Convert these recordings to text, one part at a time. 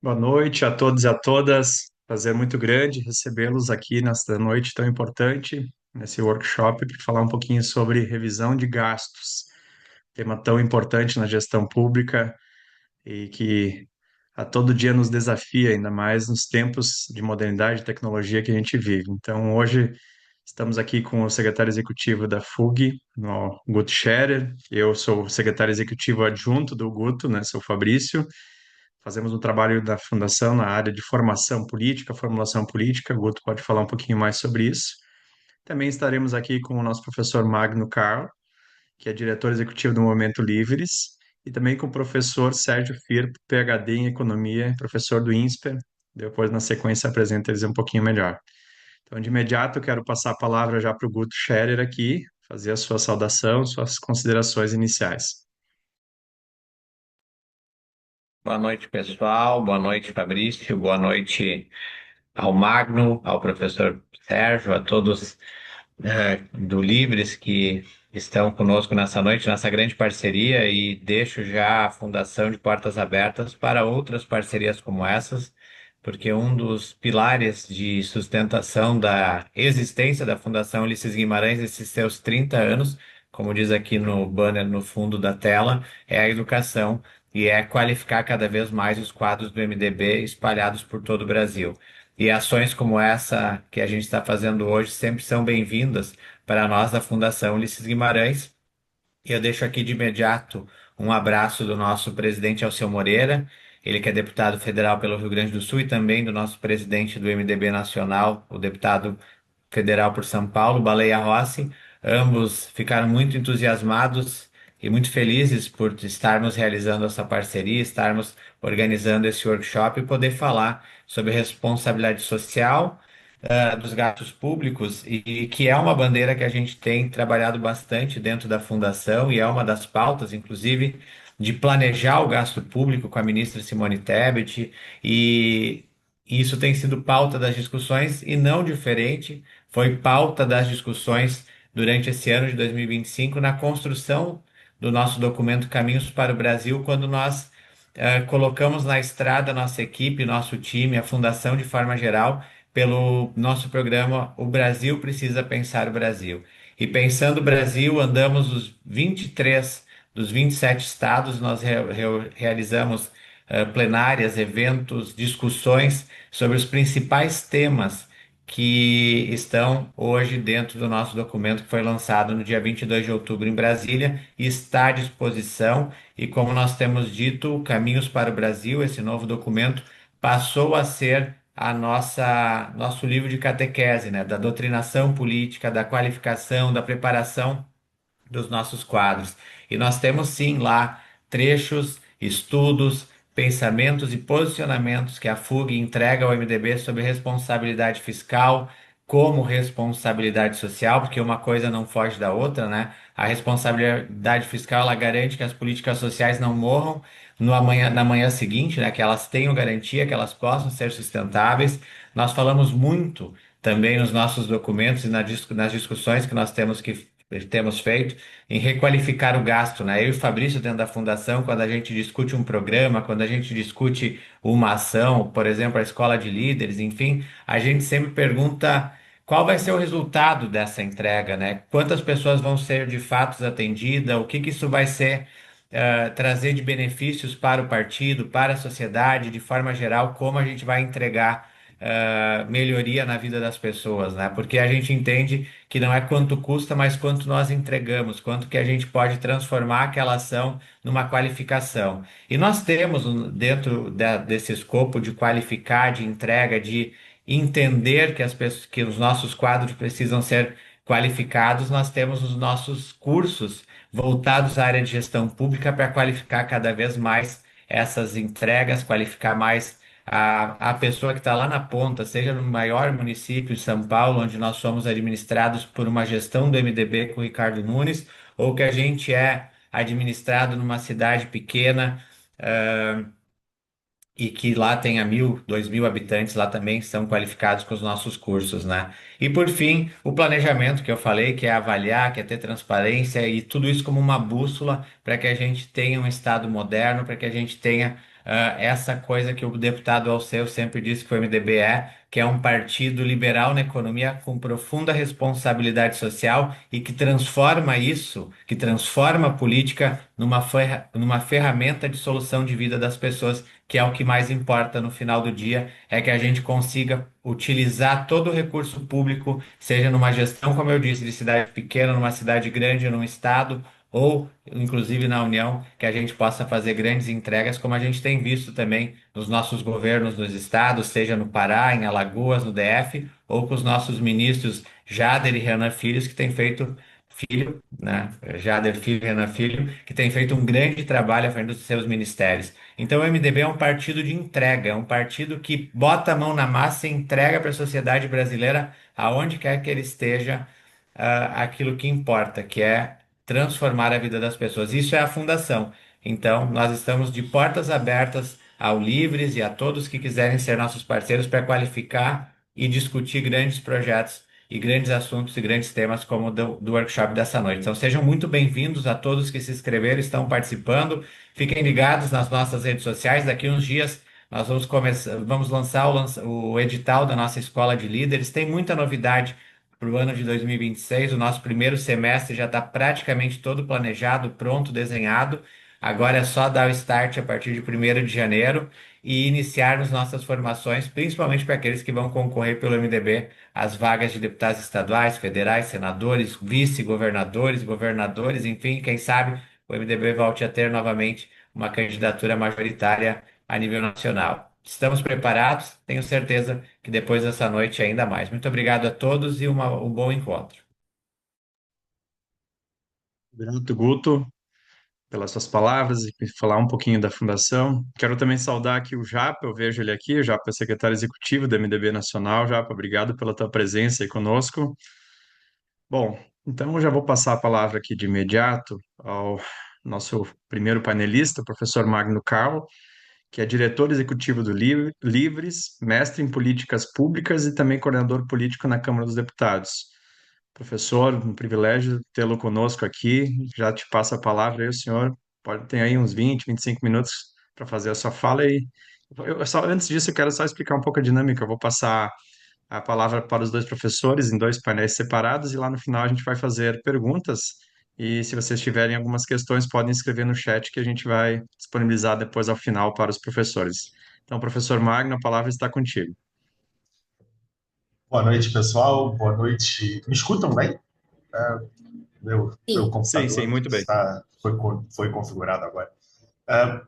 Boa noite a todos e a todas. Prazer muito grande recebê-los aqui nesta noite tão importante, nesse workshop, para falar um pouquinho sobre revisão de gastos, tema tão importante na gestão pública e que a todo dia nos desafia, ainda mais nos tempos de modernidade e tecnologia que a gente vive. Então, hoje estamos aqui com o secretário executivo da FUG, o Guto Scherer. Eu sou o secretário executivo adjunto do Guto, né? Sou o Fabrício. Fazemos um trabalho da Fundação na área de formação política, formulação política. O Guto pode falar um pouquinho mais sobre isso. Também estaremos aqui com o nosso professor Magno Carl, que é diretor executivo do Movimento Livres, e também com o professor Sérgio Firpo, PhD em Economia, professor do INSPER. Depois, na sequência, apresenta eles um pouquinho melhor. Então, de imediato, eu quero passar a palavra já para o Guto Scherer aqui, fazer a sua saudação, suas considerações iniciais. Boa noite, pessoal. Boa noite, Fabrício. Boa noite ao Magno, ao professor Sérgio, a todos do Livres que estão conosco nessa noite, nessa grande parceria, e deixo já a Fundação de portas abertas para outras parcerias como essas, porque um dos pilares de sustentação da existência da Fundação Ulisses Guimarães, esses seus 30 anos, como diz aqui no banner no fundo da tela, é a educação e é qualificar cada vez mais os quadros do MDB espalhados por todo o Brasil. E ações como essa que a gente está fazendo hoje sempre são bem-vindas para nós da Fundação Ulisses Guimarães. E eu deixo aqui de imediato um abraço do nosso presidente Alceu Moreira, ele que é deputado federal pelo Rio Grande do Sul, e também do nosso presidente do MDB Nacional, o deputado federal por São Paulo, Baleia Rossi. Ambos ficaram muito entusiasmados e muito felizes por estarmos realizando essa parceria, estarmos organizando esse workshop e poder falar sobre responsabilidade social, dos gastos públicos, e que é uma bandeira que a gente tem trabalhado bastante dentro da fundação e é uma das pautas, inclusive, de planejar o gasto público com a ministra Simone Tebet, e isso tem sido pauta das discussões e não diferente, foi pauta das discussões durante esse ano de 2025 na construção do nosso documento Caminhos para o Brasil, quando nós colocamos na estrada nossa equipe, nosso time, a fundação de forma geral, pelo nosso programa O Brasil Precisa Pensar o Brasil. E pensando o Brasil, andamos os 23 dos 27 estados, nós realizamos plenárias, eventos, discussões sobre os principais temas que estão hoje dentro do nosso documento que foi lançado no dia 22 de outubro em Brasília e está à disposição. E como nós temos dito, Caminhos para o Brasil, esse novo documento, passou a ser a nosso livro de catequese, né, da doutrinação política, da qualificação, da preparação dos nossos quadros. E nós temos sim lá trechos, estudos, pensamentos e posicionamentos que a FUG entrega ao MDB sobre responsabilidade fiscal, como responsabilidade social, porque uma coisa não foge da outra, né? A responsabilidade fiscal ela garante que as políticas sociais não morram na manhã seguinte, né? Que elas tenham garantia, que elas possam ser sustentáveis. Nós falamos muito também nos nossos documentos e nas discussões que nós temos feito em requalificar o gasto, né? Eu e o Fabrício, dentro da fundação, quando a gente discute um programa, quando a gente discute uma ação, por exemplo, a escola de líderes, enfim, a gente sempre pergunta qual vai ser o resultado dessa entrega, né? Quantas pessoas vão ser de fato atendidas, o que que isso vai ser, trazer de benefícios para o partido, para a sociedade, de forma geral, como a gente vai entregar melhoria na vida das pessoas, né? Porque a gente entende que não é quanto custa, mas quanto nós entregamos, quanto que a gente pode transformar aquela ação numa qualificação. E nós temos, dentro desse escopo de qualificar, de entrega, de entender que que os nossos quadros precisam ser qualificados, nós temos os nossos cursos voltados à área de gestão pública para qualificar cada vez mais essas entregas, qualificar mais a pessoa que está lá na ponta, seja no maior município de São Paulo, onde nós somos administrados por uma gestão do MDB com o Ricardo Nunes, ou que a gente é administrado numa cidade pequena, e que lá tenha 1.000, 2.000 habitantes, lá também são qualificados com os nossos cursos, né? E por fim, o planejamento que eu falei, que é avaliar, que é ter transparência e tudo isso como uma bússola para que a gente tenha um Estado moderno, para que a gente tenha essa coisa que o deputado Alceu sempre disse que o MDB que é um partido liberal na economia com profunda responsabilidade social e que transforma isso, que transforma a política numa ferramenta de solução de vida das pessoas, que é o que mais importa no final do dia, é que a gente consiga utilizar todo o recurso público, seja numa gestão, como eu disse, de cidade pequena, numa cidade grande, num estado, ou inclusive na União, que a gente possa fazer grandes entregas, como a gente tem visto também nos nossos governos nos estados, seja no Pará, em Alagoas, no DF, ou com os nossos ministros Jader e Renan Filhos, que têm feito filho, né? Jader Filho e Renan Filho, que têm feito um grande trabalho à frente dos seus ministérios. Então o MDB é um partido de entrega, é um partido que bota a mão na massa e entrega para a sociedade brasileira, aonde quer que ele esteja, aquilo que importa, que é transformar a vida das pessoas. Isso é a fundação. Então, nós estamos de portas abertas ao Livres e a todos que quiserem ser nossos parceiros para qualificar e discutir grandes projetos e grandes assuntos e grandes temas como o do workshop dessa noite. Então, sejam muito bem-vindos a todos que se inscreveram, estão participando. Fiquem ligados nas nossas redes sociais. Daqui uns dias nós vamos começar, vamos lançar o edital da nossa Escola de Líderes. Tem muita novidade para o ano de 2026. O nosso primeiro semestre já está praticamente todo planejado, pronto, desenhado. Agora é só dar o start a partir de 1º de janeiro e iniciarmos nossas formações, principalmente para aqueles que vão concorrer pelo MDB às vagas de deputados estaduais, federais, senadores, vice-governadores, governadores, enfim, quem sabe o MDB volte a ter novamente uma candidatura majoritária a nível nacional. Estamos preparados, tenho certeza que depois dessa noite ainda mais. Muito obrigado a todos e um bom encontro. Grato, Guto, pelas suas palavras e por falar um pouquinho da fundação. Quero também saudar aqui o Japa, eu vejo ele aqui, o Japa é secretário executivo do MDB Nacional. Japa, obrigado pela tua presença aí conosco. Bom, então eu já vou passar a palavra aqui de imediato ao nosso primeiro panelista, o professor Magno Carl, que é diretor executivo do Livres, mestre em políticas públicas e também coordenador político na Câmara dos Deputados. Professor, um privilégio tê-lo conosco aqui. Já te passo a palavra aí, o senhor pode ter aí uns 20, 25 minutos para fazer a sua fala e antes disso eu quero só explicar um pouco a dinâmica. Eu vou passar a palavra para os dois professores em dois painéis separados e lá no final a gente vai fazer perguntas e se vocês tiverem algumas questões podem escrever no chat que a gente vai disponibilizar depois ao final para os professores. Então, professor Magno, a palavra está contigo. Boa noite, pessoal. Boa noite. Me escutam bem? Meu Sim, sim, computador muito bem. foi configurado agora. É,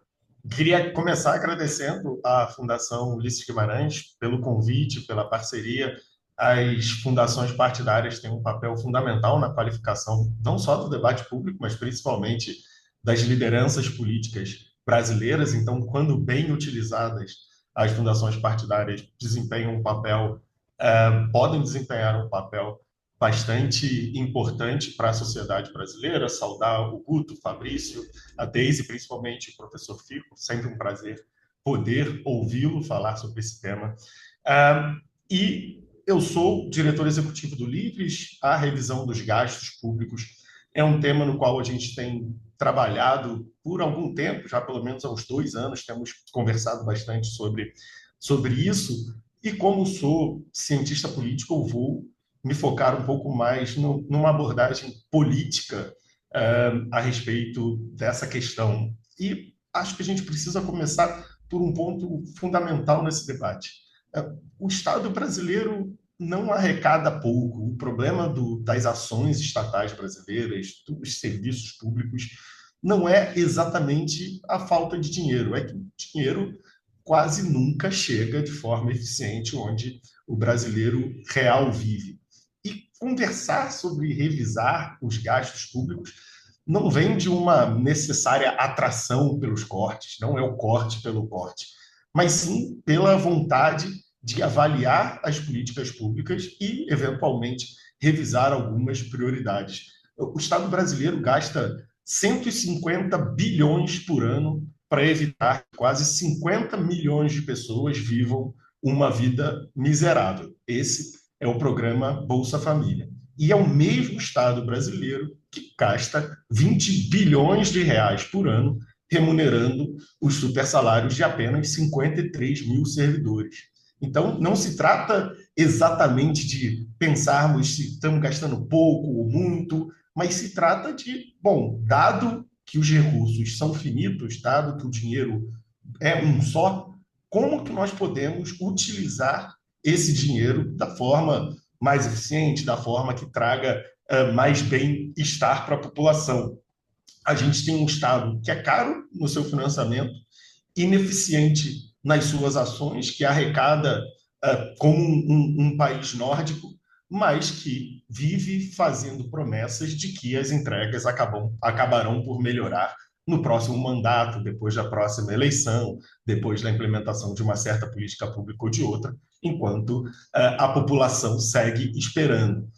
Queria começar agradecendo à Fundação Ulisses Guimarães pelo convite, pela parceria. As fundações partidárias têm um papel fundamental na qualificação não só do debate público, mas principalmente das lideranças políticas brasileiras. Então, quando bem utilizadas, as fundações partidárias desempenham um papel, podem desempenhar um papel bastante importante para a sociedade brasileira. Saudar o Guto, o Fabrício, a Deise, principalmente o professor Fico, sempre um prazer poder ouvi-lo falar sobre esse tema. E eu sou diretor executivo do Livres. A revisão dos gastos públicos é um tema no qual a gente tem trabalhado por algum tempo, já pelo menos há uns 2 anos, temos conversado bastante sobre isso. E como sou cientista político, eu vou me focar um pouco mais numa abordagem política a respeito dessa questão. E acho que a gente precisa começar por um ponto fundamental nesse debate. O Estado brasileiro não arrecada pouco. O problema das ações estatais brasileiras, dos serviços públicos, não é exatamente a falta de dinheiro, é que o dinheiro quase nunca chega de forma eficiente onde o brasileiro real vive. E conversar sobre revisar os gastos públicos não vem de uma necessária atração pelos cortes, não é o corte pelo corte, mas sim pela vontade de avaliar as políticas públicas e, eventualmente, revisar algumas prioridades. O Estado brasileiro gasta 150 bilhões por ano para evitar que quase 50 milhões de pessoas vivam uma vida miserável. Esse é o programa Bolsa Família. E é o mesmo Estado brasileiro que gasta 20 bilhões de reais por ano remunerando os supersalários de apenas 53 mil servidores. Então, não se trata exatamente de pensarmos se estamos gastando pouco ou muito, mas se trata de, bom, dado que os recursos são finitos, dado que o dinheiro é um só, como que nós podemos utilizar esse dinheiro da forma mais eficiente, da forma que traga mais bem-estar para a população? A gente tem um Estado que é caro no seu financiamento, ineficiente nas suas ações, que arrecada como um país nórdico, mas que vive fazendo promessas de que as entregas acabarão por melhorar no próximo mandato, depois da próxima eleição, depois da implementação de uma certa política pública ou de outra, enquanto a população segue esperando.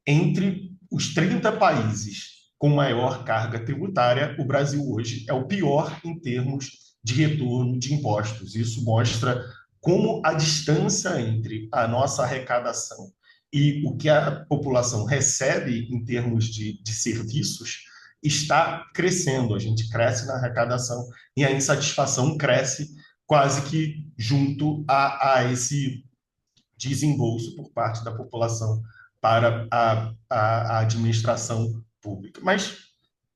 Entre os 30 países com maior carga tributária, o Brasil hoje é o pior em termos de retorno de impostos. Isso mostra como a distância entre a nossa arrecadação e o que a população recebe em termos de serviços está crescendo. A gente cresce na arrecadação e a insatisfação cresce quase que junto a esse desembolso por parte da população para a administração pública. Mas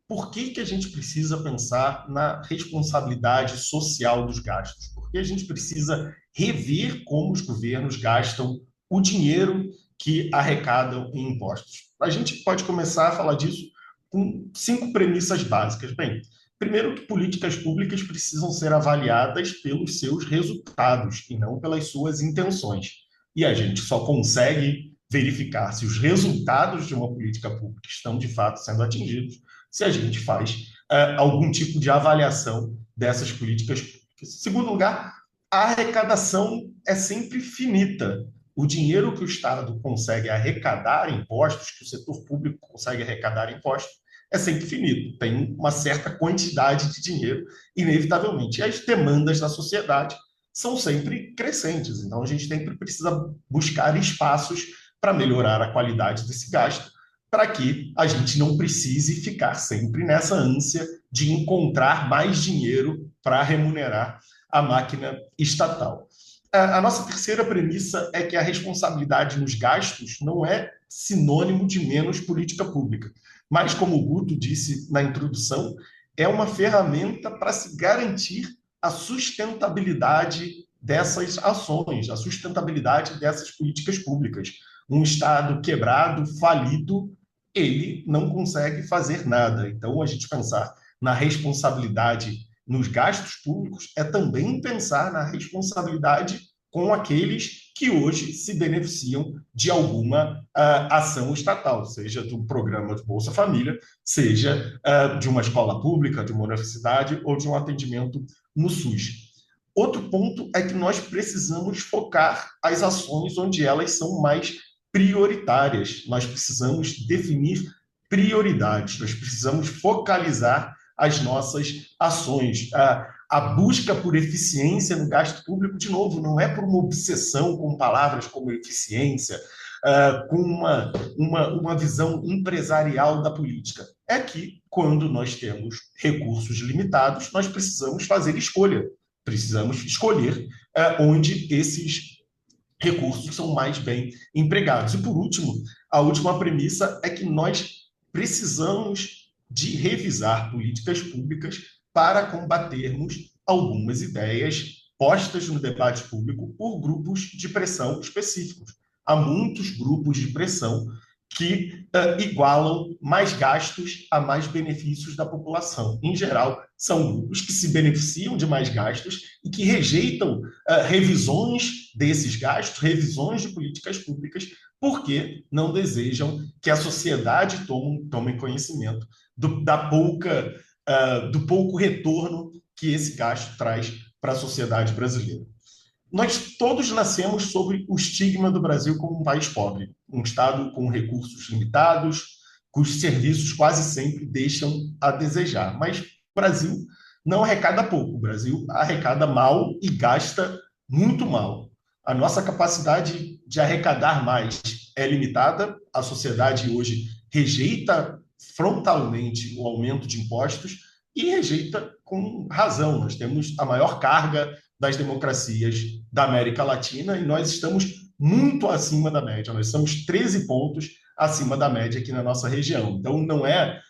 por que a gente precisa pensar na responsabilidade social dos gastos? Por que a gente precisa rever como os governos gastam o dinheiro que arrecadam em impostos? A gente pode começar a falar disso com 5 premissas básicas. Bem, primeiro, que políticas públicas precisam ser avaliadas pelos seus resultados e não pelas suas intenções. E a gente só consegue verificar se os resultados de uma política pública estão de fato sendo atingidos se a gente faz algum tipo de avaliação dessas políticas públicas. Em segundo lugar, a arrecadação é sempre finita. O dinheiro que o Estado consegue arrecadar em impostos, que o setor público consegue arrecadar em impostos, é sempre finito. Tem uma certa quantidade de dinheiro, inevitavelmente. E as demandas da sociedade são sempre crescentes. Então, a gente sempre precisa buscar espaços para melhorar a qualidade desse gasto, para que a gente não precise ficar sempre nessa ânsia de encontrar mais dinheiro para remunerar a máquina estatal. A nossa terceira premissa é que a responsabilidade nos gastos não é sinônimo de menos política pública, mas, como o Guto disse na introdução, é uma ferramenta para se garantir a sustentabilidade dessas ações, a sustentabilidade dessas políticas públicas. Um Estado quebrado, falido, ele não consegue fazer nada. Então, a gente pensar na responsabilidade nos gastos públicos é também pensar na responsabilidade com aqueles que hoje se beneficiam de alguma ação estatal, seja do programa de Bolsa Família, seja de uma escola pública, de uma universidade ou de um atendimento no SUS. Outro ponto é que nós precisamos focar as ações onde elas são mais prioritárias. Nós precisamos definir prioridades, nós precisamos focalizar as nossas ações. A busca por eficiência no gasto público, de novo, não é por uma obsessão com palavras como eficiência, com uma visão empresarial da política. É que, quando nós temos recursos limitados, nós precisamos fazer escolha. Precisamos escolher onde esses recursos são mais bem empregados. E, por último, a última premissa é que nós precisamos de revisar políticas públicas para combatermos algumas ideias postas no debate público por grupos de pressão específicos. Há muitos grupos de pressão que igualam mais gastos a mais benefícios da população. Em geral, são grupos que se beneficiam de mais gastos e que rejeitam revisões desses gastos, revisões de políticas públicas, porque não desejam que a sociedade tome conhecimento do pouco retorno que esse gasto traz para a sociedade brasileira. Nós todos nascemos sob o estigma do Brasil como um país pobre, um Estado com recursos limitados, cujos serviços quase sempre deixam a desejar. Mas o Brasil não arrecada pouco, o Brasil arrecada mal e gasta muito mal. A nossa capacidade de arrecadar mais é limitada, a sociedade hoje rejeita frontalmente o aumento de impostos e rejeita com razão. Nós temos a maior carga das democracias da América Latina e nós estamos muito acima da média. Nós estamos 13 pontos acima da média aqui na nossa região. Então, não é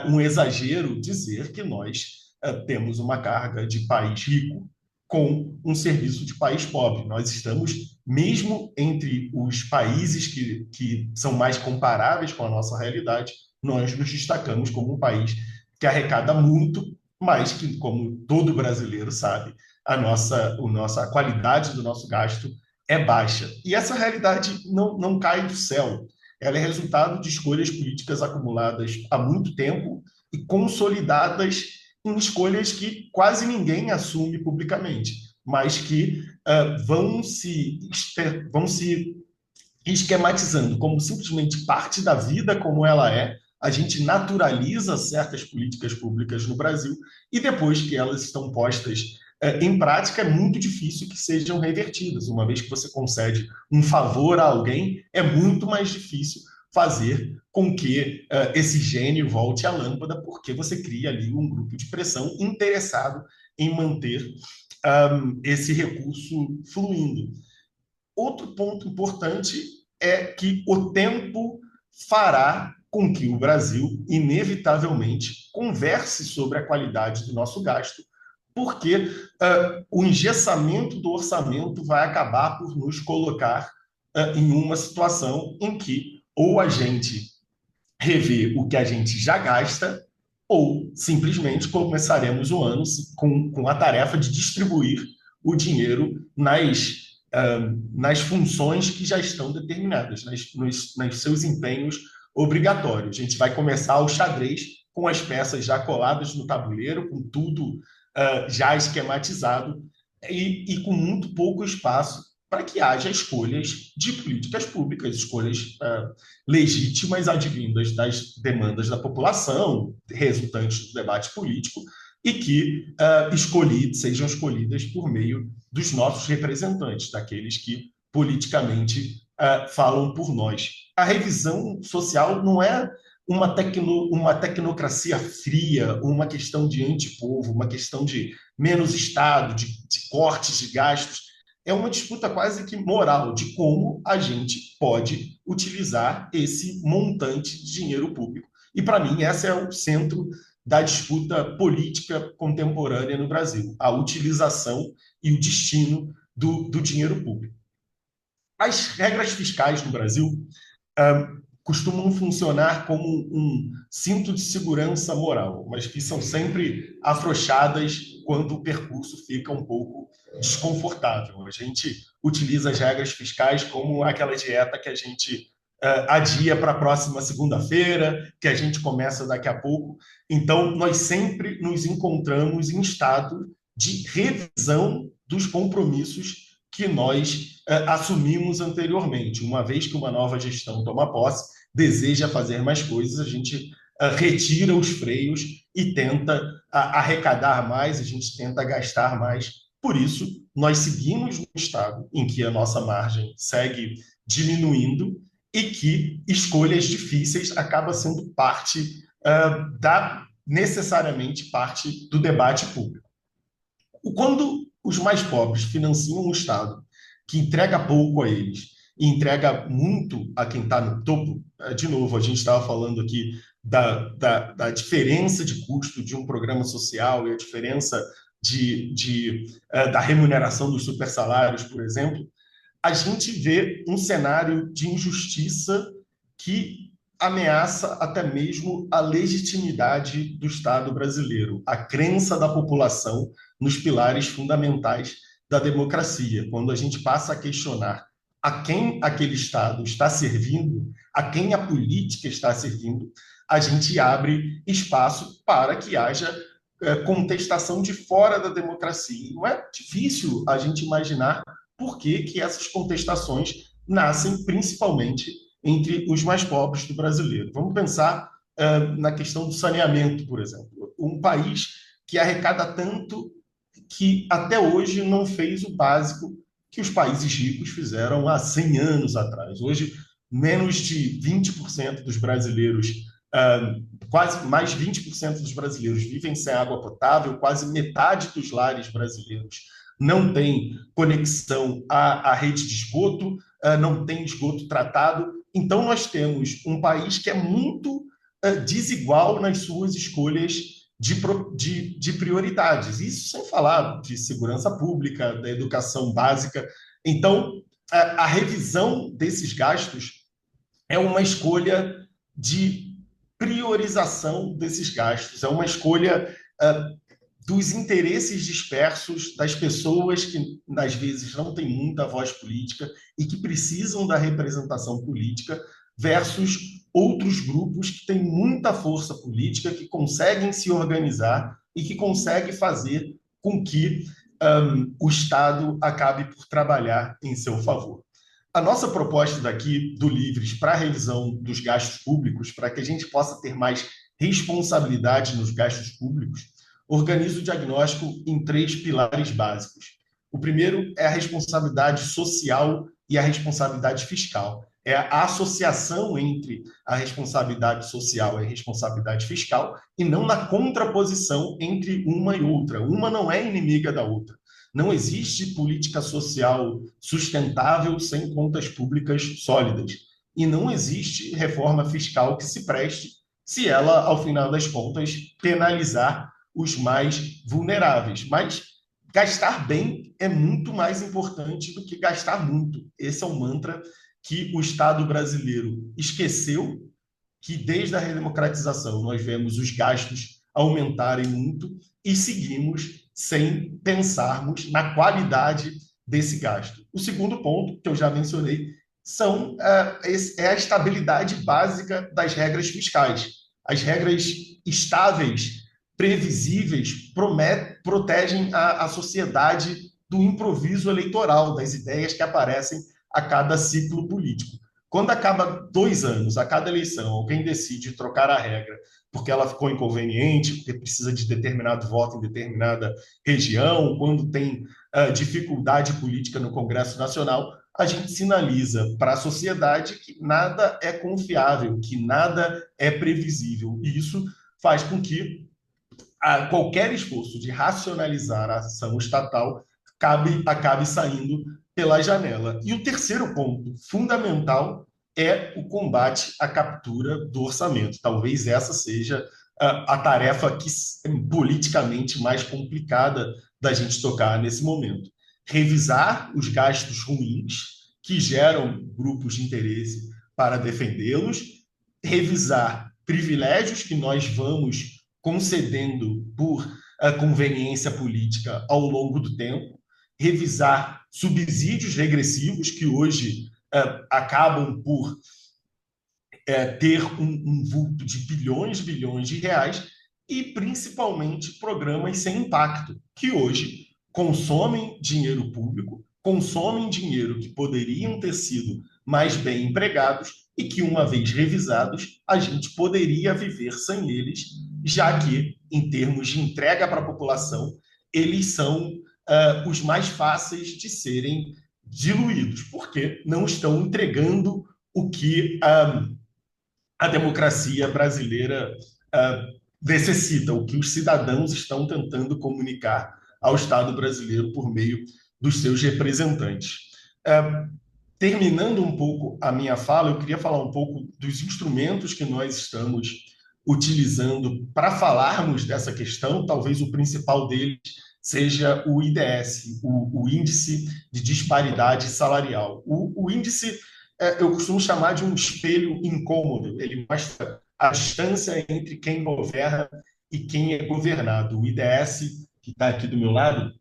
um exagero dizer que nós temos uma carga de país rico com um serviço de país pobre. Nós estamos, mesmo entre os países que são mais comparáveis com a nossa realidade, nós nos destacamos como um país que arrecada muito, mas que, como todo brasileiro sabe, a qualidade do nosso gasto é baixa. E essa realidade não cai do céu. Ela é resultado de escolhas políticas acumuladas há muito tempo e consolidadas em escolhas que quase ninguém assume publicamente, mas que vão se esquematizando como simplesmente parte da vida como ela é. A gente naturaliza certas políticas públicas no Brasil e depois que elas estão postas em prática, é muito difícil que sejam revertidas. Uma vez que você concede um favor a alguém, é muito mais difícil fazer com que esse gênio volte à lâmpada, porque você cria ali um grupo de pressão interessado em manter esse recurso fluindo. Outro ponto importante é que o tempo fará com que o Brasil, inevitavelmente, converse sobre a qualidade do nosso gasto, porque o engessamento do orçamento vai acabar por nos colocar em uma situação em que ou a gente revê o que a gente já gasta, ou simplesmente começaremos o ano com a tarefa de distribuir o dinheiro nas funções que já estão determinadas, nos seus empenhos obrigatórios. A gente vai começar o xadrez com as peças já coladas no tabuleiro, com tudo já esquematizado e com muito pouco espaço para que haja escolhas de políticas públicas, escolhas legítimas advindas das demandas da população, resultantes do debate político, e que sejam escolhidas por meio dos nossos representantes, daqueles que politicamente falam por nós. A revisão social não é uma tecnocracia fria, uma questão de antipovo, uma questão de menos Estado, de cortes de gastos. É uma disputa quase que moral de como a gente pode utilizar esse montante de dinheiro público. E, para mim, esse é o centro da disputa política contemporânea no Brasil, a utilização e o destino do dinheiro público. As regras fiscais no Brasil costumam funcionar como um cinto de segurança moral, mas que são sempre afrouxadas quando o percurso fica um pouco desconfortável. A gente utiliza as regras fiscais como aquela dieta que a gente adia para a próxima segunda-feira, que a gente começa daqui a pouco. Então, nós sempre nos encontramos em estado de revisão dos compromissos que nós assumimos anteriormente. Uma vez que uma nova gestão toma posse, deseja fazer mais coisas, a gente retira os freios e tenta arrecadar mais, a gente tenta gastar mais. Por isso, nós seguimos no estado em que a nossa margem segue diminuindo e que escolhas difíceis acabam sendo necessariamente parte do debate público. Quando os mais pobres financiam um Estado que entrega pouco a eles e entrega muito a quem está no topo, de novo, a gente estava falando aqui da diferença de custo de um programa social e a diferença da remuneração dos supersalários, por exemplo, a gente vê um cenário de injustiça que ameaça até mesmo a legitimidade do Estado brasileiro, a crença da população nos pilares fundamentais da democracia. Quando a gente passa a questionar a quem aquele Estado está servindo, a quem a política está servindo, a gente abre espaço para que haja contestação de fora da democracia. Não é difícil a gente imaginar por que essas contestações nascem principalmente entre os mais pobres do brasileiro. Vamos pensar na questão do saneamento, por exemplo. Um país que arrecada tanto que até hoje não fez o básico que os países ricos fizeram há 100 anos atrás. Hoje, menos de 20% dos brasileiros Quase mais 20% dos brasileiros vivem sem água potável, quase metade dos lares brasileiros não tem conexão à rede de esgoto, não tem esgoto tratado. Então, nós temos um país que é muito desigual nas suas escolhas de prioridades. Isso sem falar de segurança pública, da educação básica. Então, a revisão desses gastos é uma escolha de priorização desses gastos, é uma escolha dos interesses dispersos das pessoas que, às vezes, não têm muita voz política e que precisam da representação política versus outros grupos que têm muita força política, que conseguem se organizar e que conseguem fazer com que o Estado acabe por trabalhar em seu favor. A nossa proposta daqui do Livres para a revisão dos gastos públicos, para que a gente possa ter mais responsabilidade nos gastos públicos, organiza o diagnóstico em 3 pilares básicos. O primeiro é a responsabilidade social e a responsabilidade fiscal. É a associação entre a responsabilidade social e a responsabilidade fiscal, e não na contraposição entre uma e outra. Uma não é inimiga da outra. Não existe política social sustentável sem contas públicas sólidas. E não existe reforma fiscal que se preste se ela, ao final das contas, penalizar os mais vulneráveis. Mas gastar bem é muito mais importante do que gastar muito. Esse é um mantra que o Estado brasileiro esqueceu, que desde a redemocratização nós vemos os gastos aumentarem muito e seguimos sem pensarmos na qualidade desse gasto. O segundo ponto, que eu já mencionei, é a estabilidade básica das regras fiscais. As regras estáveis, previsíveis, protegem a sociedade do improviso eleitoral, das ideias que aparecem a cada ciclo político. Quando acaba 2 anos, a cada eleição, alguém decide trocar a regra porque ela ficou inconveniente, porque precisa de determinado voto em determinada região, quando tem dificuldade política no Congresso Nacional, a gente sinaliza para a sociedade que nada é confiável, que nada é previsível. E isso faz com que qualquer esforço de racionalizar a ação estatal acabe saindo pela janela. E o terceiro ponto fundamental é o combate à captura do orçamento. Talvez essa seja a tarefa politicamente mais complicada da gente tocar nesse momento. Revisar os gastos ruins que geram grupos de interesse para defendê-los, revisar privilégios que nós vamos concedendo por conveniência política ao longo do tempo, revisar subsídios regressivos que hoje acabam por ter um vulto de bilhões de reais e, principalmente, programas sem impacto, que hoje consomem dinheiro público, consomem dinheiro que poderiam ter sido mais bem empregados e que, uma vez revisados, a gente poderia viver sem eles, já que, em termos de entrega para a população, eles são os mais fáceis de serem diluídos, porque não estão entregando o que a democracia brasileira necessita, o que os cidadãos estão tentando comunicar ao Estado brasileiro por meio dos seus representantes. Terminando um pouco a minha fala, eu queria falar um pouco dos instrumentos que nós estamos utilizando para falarmos dessa questão. Talvez o principal deles seja o IDS, o Índice de Disparidade Salarial. O índice eu costumo chamar de um espelho incômodo. Ele mostra a distância entre quem governa e quem é governado. O IDS, que está aqui do meu lado,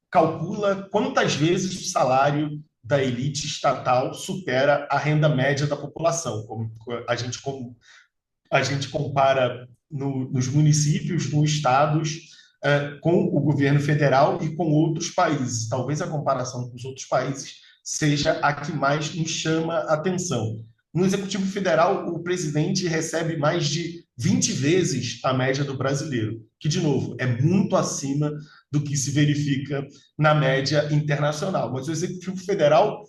calcula quantas vezes o salário da elite estatal supera a renda média da população. A gente compara nos municípios, nos estados, com o governo federal e com outros países. Talvez a comparação com os outros países seja a que mais nos chama a atenção. No Executivo Federal, o presidente recebe mais de 20 vezes a média do brasileiro, que, de novo, é muito acima do que se verifica na média internacional. Mas o Executivo Federal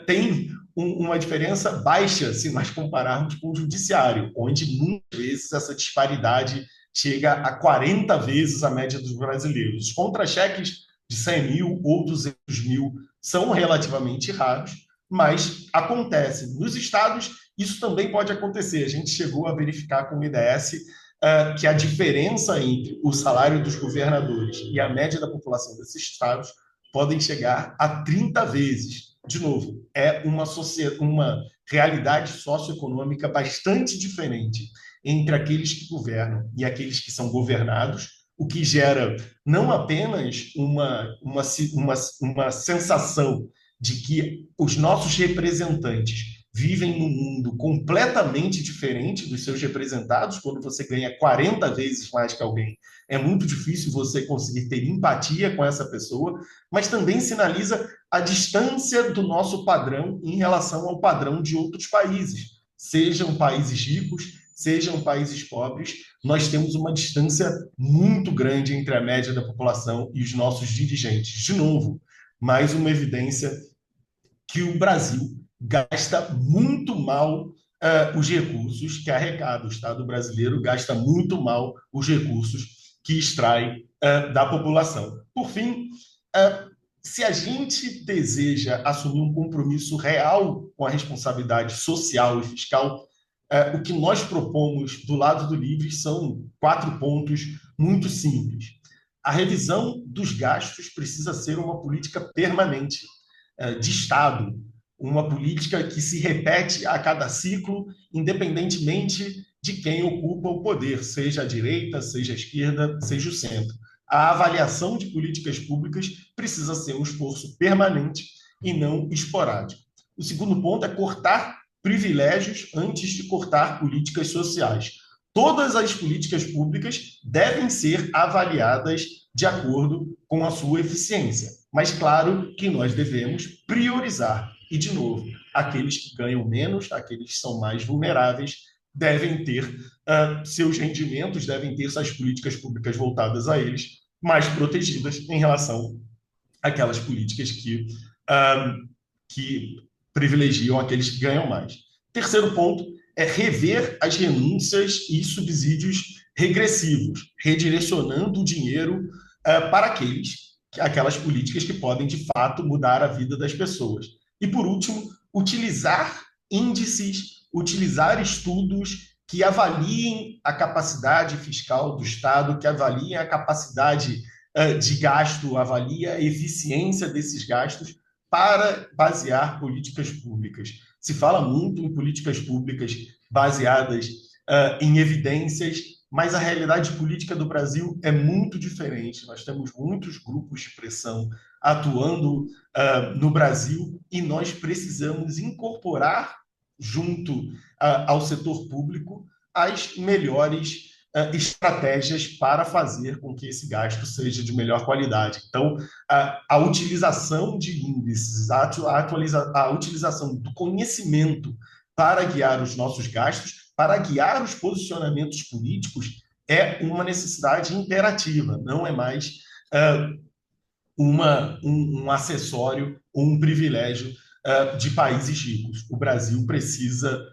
tem uma diferença baixa se nós compararmos com o judiciário, onde muitas vezes essa disparidade chega a 40 vezes a média dos brasileiros. Os contra-cheques de 100 mil ou 200 mil são relativamente raros, mas acontecem. Nos estados, isso também pode acontecer. A gente chegou a verificar com o IDS que a diferença entre o salário dos governadores e a média da população desses estados podem chegar a 30 vezes. De novo, é uma realidade socioeconômica bastante diferente entre aqueles que governam e aqueles que são governados, o que gera não apenas uma sensação de que os nossos representantes vivem num mundo completamente diferente dos seus representados. Quando você ganha 40 vezes mais que alguém, é muito difícil você conseguir ter empatia com essa pessoa, mas também sinaliza a distância do nosso padrão em relação ao padrão de outros países, sejam países ricos, sejam países pobres. Nós temos uma distância muito grande entre a média da população e os nossos dirigentes. De novo, mais uma evidência que o Brasil gasta muito mal os recursos que arrecada. O Estado brasileiro gasta muito mal os recursos que extrai da população. Por fim, se a gente deseja assumir um compromisso real com a responsabilidade social e fiscal, o que nós propomos do lado do Livres são 4 pontos muito simples. A revisão dos gastos precisa ser uma política permanente de Estado, uma política que se repete a cada ciclo, independentemente de quem ocupa o poder, seja a direita, seja a esquerda, seja o centro. A avaliação de políticas públicas precisa ser um esforço permanente e não esporádico. O segundo ponto é cortar privilégios antes de cortar políticas sociais. Todas as políticas públicas devem ser avaliadas de acordo com a sua eficiência. Mas, claro, que nós devemos priorizar. E, de novo, aqueles que ganham menos, aqueles que são mais vulneráveis, devem ter seus rendimentos, devem ter suas políticas públicas voltadas a eles, mais protegidas em relação àquelas políticas que privilegiam aqueles que ganham mais. Terceiro ponto é rever as renúncias e subsídios regressivos, redirecionando o dinheiro para aquelas políticas que podem, de fato, mudar a vida das pessoas. E, por último, utilizar índices, utilizar estudos que avaliem a capacidade fiscal do Estado, que avaliem a capacidade de gasto, avaliem a eficiência desses gastos para basear políticas públicas. Se fala muito em políticas públicas baseadas em evidências, mas a realidade política do Brasil é muito diferente. Nós temos muitos grupos de pressão atuando no Brasil e nós precisamos incorporar junto ao setor público as melhores estratégias para fazer com que esse gasto seja de melhor qualidade. Então, a utilização de índices, a utilização do conhecimento para guiar os nossos gastos, para guiar os posicionamentos políticos, é uma necessidade imperativa, não é mais um acessório ou um privilégio de países ricos. O Brasil precisa,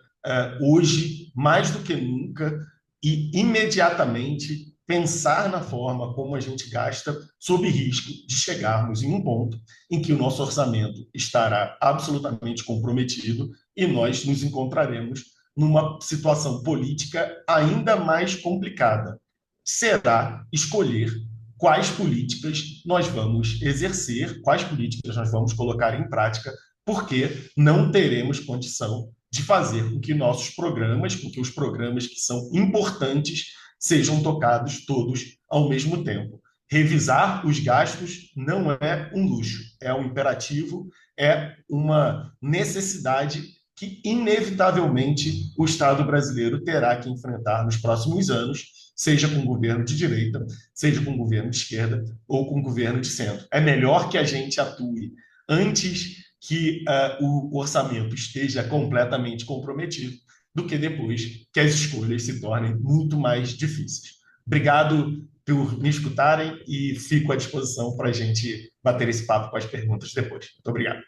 hoje, mais do que nunca, e imediatamente pensar na forma como a gente gasta, sob risco de chegarmos em um ponto em que o nosso orçamento estará absolutamente comprometido e nós nos encontraremos numa situação política ainda mais complicada. Será escolher quais políticas nós vamos exercer, quais políticas nós vamos colocar em prática, porque não teremos condição de fazer com que nossos programas, com que os programas que são importantes, sejam tocados todos ao mesmo tempo. Revisar os gastos não é um luxo, é um imperativo, é uma necessidade que, inevitavelmente, o Estado brasileiro terá que enfrentar nos próximos anos, seja com governo de direita, seja com governo de esquerda ou com governo de centro. É melhor que a gente atue antes que o orçamento esteja completamente comprometido do que depois que as escolhas se tornem muito mais difíceis. Obrigado por me escutarem e fico à disposição para a gente bater esse papo com as perguntas depois. Muito obrigado.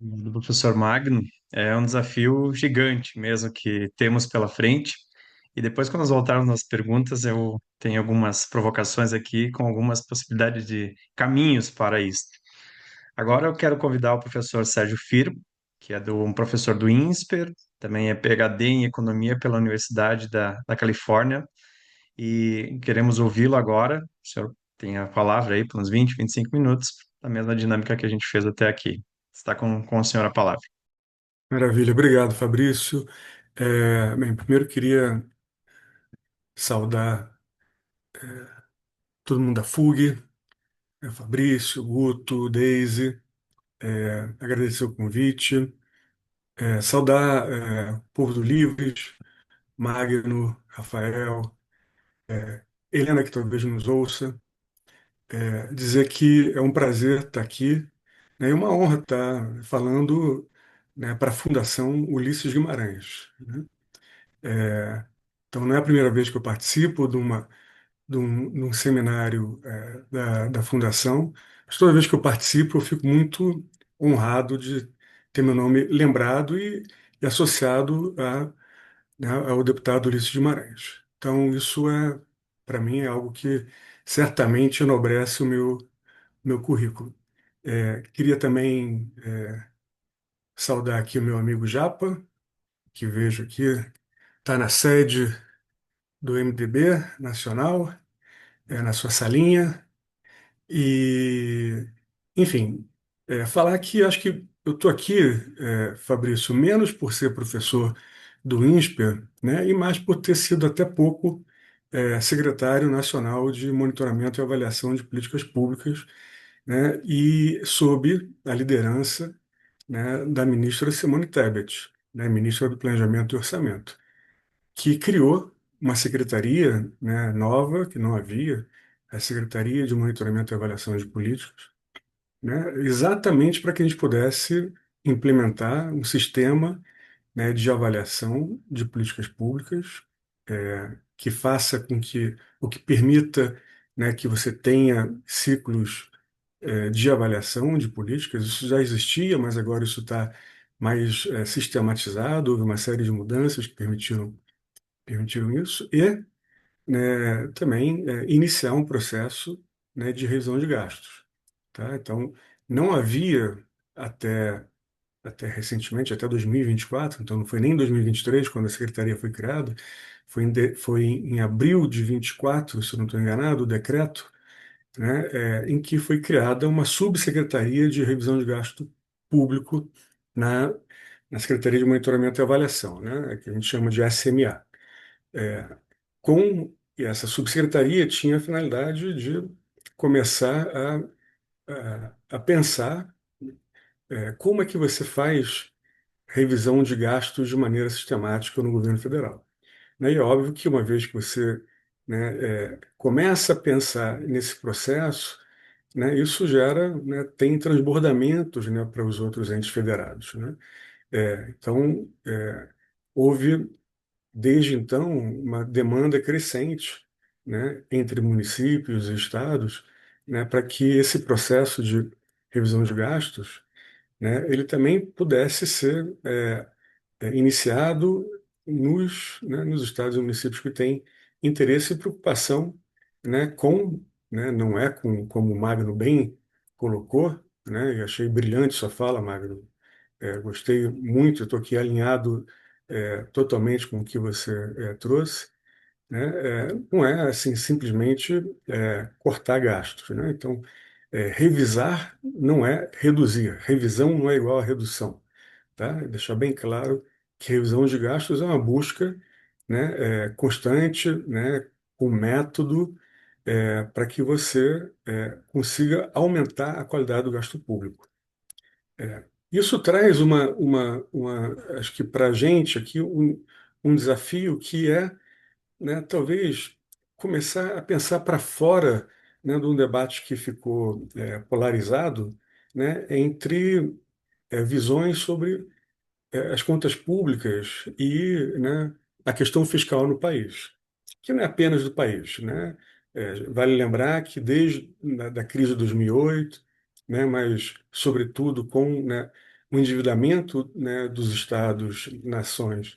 do professor Magno. É um desafio gigante mesmo que temos pela frente. E depois, quando nós voltarmos nas perguntas, eu tenho algumas provocações aqui com algumas possibilidades de caminhos para isso. Agora eu quero convidar o professor Sérgio Firmo, que é um professor do INSPER, também é PhD em Economia pela Universidade da Califórnia, e queremos ouvi-lo agora. O senhor tem a palavra aí por uns 20, 25 minutos, a mesma dinâmica que a gente fez até aqui. Está com o senhor a palavra. Maravilha, obrigado, Fabrício. Bem, primeiro queria saudar todo mundo da FUG, Fabrício, Guto, Daisy, agradecer o convite, saudar o povo do Livres, Magno, Rafael, Helena, que talvez nos ouça, dizer que é um prazer estar aqui, né, e uma honra estar falando, né, para a Fundação Ulisses Guimarães, né? É, então, não é a primeira vez que eu participo de um seminário da Fundação, mas toda vez que eu participo, eu fico muito honrado de ter meu nome lembrado e associado né, ao deputado Ulisses Guimarães. Então, isso para mim, é algo que certamente enobrece o meu currículo. Queria também saudar aqui o meu amigo Japa, que vejo aqui, está na sede do MDB Nacional, na sua salinha. E, enfim, falar que acho que eu estou aqui, Fabrício, menos por ser professor do INSPER, né, e mais por ter sido até pouco secretário nacional de monitoramento e avaliação de políticas públicas, né, e sob a liderança, né, da ministra Simone Tebet, né, ministra do Planejamento e Orçamento, que criou uma secretaria, né, nova, que não havia, a Secretaria de Monitoramento e Avaliação de Políticas, né, exatamente para que a gente pudesse implementar um sistema, né, de avaliação de políticas públicas, que faça com que, o que permita, né, que você tenha ciclos, de avaliação de políticas. Isso já existia, mas agora isso está mais, sistematizado. Houve uma série de mudanças que permitiram isso, e, né, também iniciar um processo, né, de revisão de gastos. Tá? Então, não havia até, até recentemente, até 2024, então não foi nem em 2023, quando a secretaria foi criada, foi em abril de 24, se eu não estou enganado, o decreto, né, em que foi criada uma subsecretaria de revisão de gasto público na, na Secretaria de Monitoramento e Avaliação, né, que a gente chama de SMA. E essa subsecretaria tinha a finalidade de começar a pensar como é que você faz revisão de gastos de maneira sistemática no governo federal. Né? E é óbvio que uma vez que você, né, começa a pensar nesse processo, né, isso gera, né, tem transbordamentos, né, para os outros entes federados, né? Então, houve desde então uma demanda crescente, né, entre municípios e estados, né, para que esse processo de revisão de gastos, né, ele também pudesse ser iniciado nos estados e municípios que têm interesse e preocupação, né, não é como o Magno bem colocou, né, e achei brilhante sua fala, Magno. Gostei muito, estou aqui alinhado totalmente com o que você trouxe, né? Não é assim simplesmente cortar gastos, né? Então, revisar não é reduzir, revisão não é igual a redução, tá? Deixar bem claro que revisão de gastos é uma busca, né, constante, né, com método, para que você consiga aumentar a qualidade do gasto público. Isso traz acho que para a gente aqui, um desafio que é, né, talvez começar a pensar para fora, né, de um debate que ficou polarizado, né, entre visões sobre as contas públicas e, né, a questão fiscal no país, que não é apenas do país, né? Vale lembrar que desde da crise de 2008, né, mas sobretudo com, né, o endividamento, né, dos estados, nações,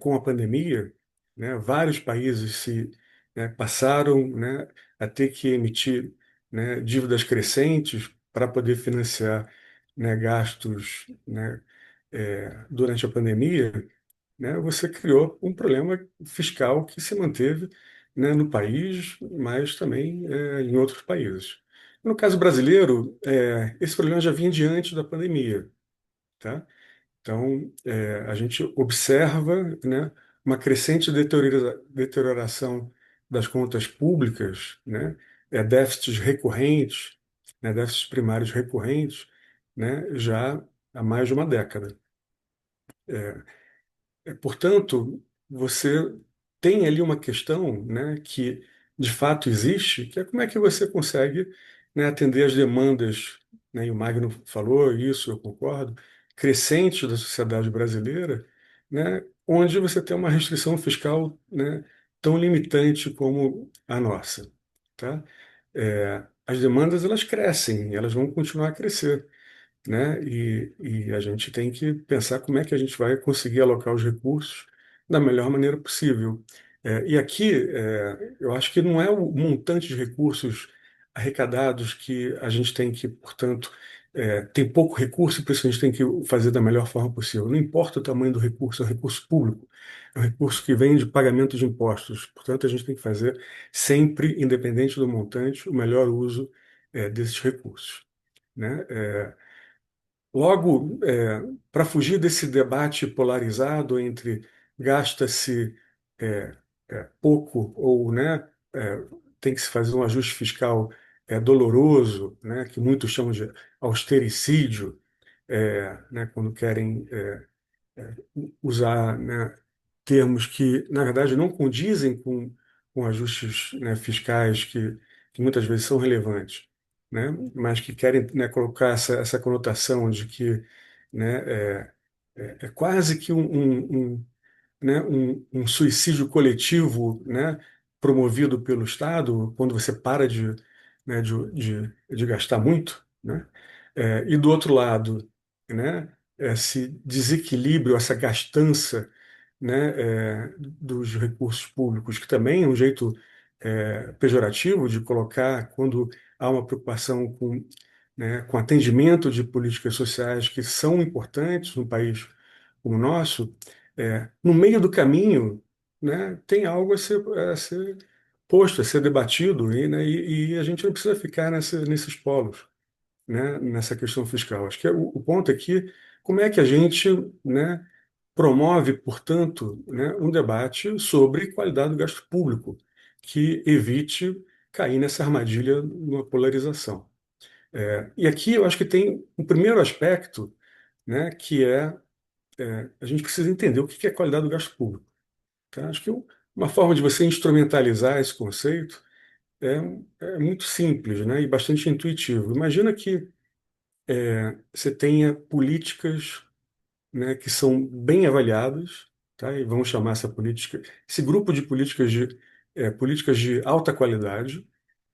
com a pandemia, né, vários países passaram, né, a ter que emitir, né, dívidas crescentes para poder financiar, né, gastos, né, durante a pandemia, né, você criou um problema fiscal que se manteve, né, no país, mas também em outros países. No caso brasileiro, esse problema já vinha de antes da pandemia, tá? Então, a gente observa, né, uma crescente deterioração das contas públicas, né, déficits recorrentes, né, déficits primários recorrentes, né, já há mais de uma década. Portanto, você tem ali uma questão, né, que de fato existe, que é como é que você consegue, né, atender às demandas, né, e o Magno falou isso, eu concordo, crescentes da sociedade brasileira, né, onde você tem uma restrição fiscal, né, tão limitante como a nossa, tá? As demandas elas crescem, elas vão continuar a crescer, né? E a gente tem que pensar como é que a gente vai conseguir alocar os recursos da melhor maneira possível. E aqui, eu acho que não é o montante de recursos arrecadados que a gente tem que, portanto, tem pouco recurso e por isso a gente tem que fazer da melhor forma possível. Não importa o tamanho do recurso, é um recurso público, é um recurso que vem de pagamento de impostos. Portanto, a gente tem que fazer sempre, independente do montante, o melhor uso, desses recursos, né? Logo, para fugir desse debate polarizado entre gasta-se é, pouco ou, né, é, tem que se fazer um ajuste fiscal doloroso, né, que muitos chamam de austericídio, né, quando querem usar, né, termos que, na verdade, não condizem com ajustes, né, fiscais que muitas vezes são relevantes, né, mas que querem, né, colocar essa conotação de que, né, é quase que né, um suicídio coletivo, né, promovido pelo Estado, quando você para né, de gastar muito, né? E do outro lado, né, esse desequilíbrio, essa gastança, né, dos recursos públicos, que também é um jeito pejorativo de colocar quando há uma preocupação com atendimento de políticas sociais que são importantes num país como o nosso, no meio do caminho, né, tem algo a ser posto, a ser debatido, né, e a gente não precisa ficar nesses polos, né, nessa questão fiscal. Acho que o ponto aqui, como é que a gente, né, promove, portanto, né, um debate sobre qualidade do gasto público, que evite cair nessa armadilha numa polarização. E aqui eu acho que tem um primeiro aspecto, né, que a gente precisa entender o que é qualidade do gasto público. Tá? Acho que uma forma de você instrumentalizar esse conceito é, é muito simples, né, e bastante intuitivo. Imagina que você tenha políticas, né, que são bem avaliadas, tá? E vamos chamar esse grupo de políticas de alta qualidade.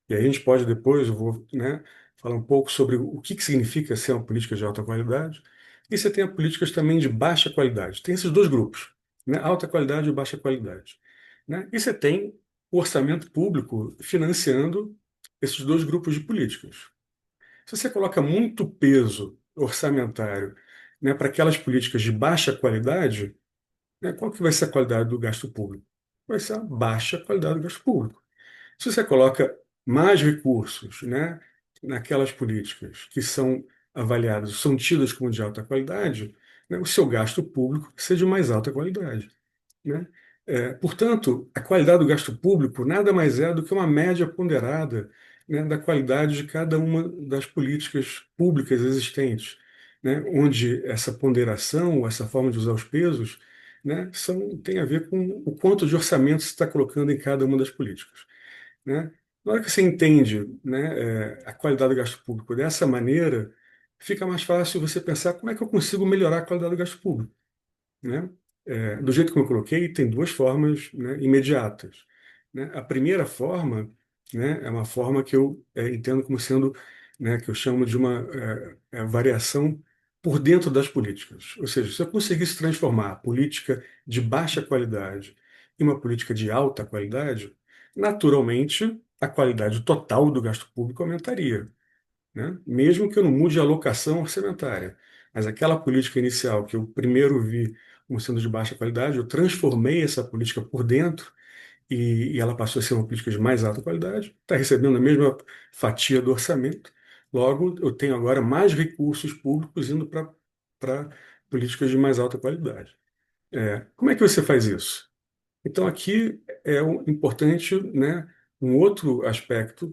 E aí a gente pode depois, eu vou, né, falar um pouco sobre o que significa ser uma política de alta qualidade. E você tem políticas também de baixa qualidade. Tem esses dois grupos, né, alta qualidade e baixa qualidade, né? E você tem o orçamento público financiando esses dois grupos de políticas. Se você coloca muito peso orçamentário, né, para aquelas políticas de baixa qualidade, né, qual que vai ser a qualidade do gasto público? Vai ser a baixa qualidade do gasto público. Se você coloca mais recursos, né, naquelas políticas que são avaliadas, são tidas como de alta qualidade, né, o seu gasto público vai ser de mais alta qualidade, né? Portanto, a qualidade do gasto público nada mais é do que uma média ponderada, né, da qualidade de cada uma das políticas públicas existentes, né, onde essa ponderação, essa forma de usar os pesos, né, tem a ver com o quanto de orçamento se está colocando em cada uma das políticas, né? Na hora que você entende, né, a qualidade do gasto público dessa maneira, fica mais fácil você pensar como é que eu consigo melhorar a qualidade do gasto público, né? Do jeito que eu coloquei, tem duas formas, né, imediatas, né? A primeira forma, né, é uma forma que eu entendo como sendo, né, que eu chamo de uma variação por dentro das políticas. Ou seja, se eu conseguisse transformar a política de baixa qualidade em uma política de alta qualidade, naturalmente a qualidade total do gasto público aumentaria, né? Mesmo que eu não mude a alocação orçamentária. Mas aquela política inicial que eu primeiro vi como sendo de baixa qualidade, eu transformei essa política por dentro e ela passou a ser uma política de mais alta qualidade, está recebendo a mesma fatia do orçamento. Logo, eu tenho agora mais recursos públicos indo para políticas de mais alta qualidade. Como é que você faz isso? Então, aqui é importante, né, um outro aspecto,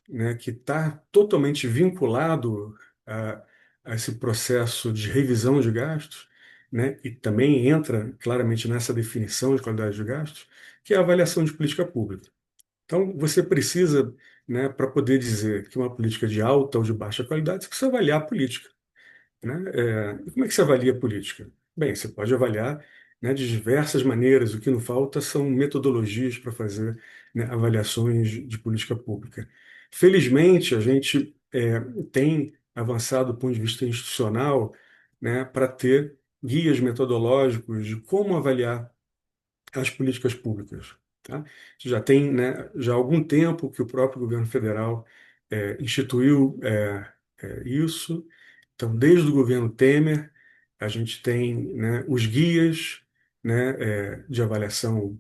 né, que está totalmente vinculado a, a esse processo de revisão de gastos, né, e também entra claramente nessa definição de qualidade de gastos, que é a avaliação de política pública. Então, você precisa, né, para poder dizer que uma política é de alta ou de baixa qualidade, você precisa avaliar a política, né? E como é que você avalia a política? Bem, você pode avaliar, né, de diversas maneiras. O que não falta são metodologias para fazer, né, avaliações de política pública. Felizmente, a gente tem avançado do ponto de vista institucional, né, para ter guias metodológicos de como avaliar as políticas públicas. Tá? Já tem, né, já há algum tempo que o próprio governo federal instituiu isso. Então, desde o governo Temer, a gente tem, né, os guias, né, de avaliação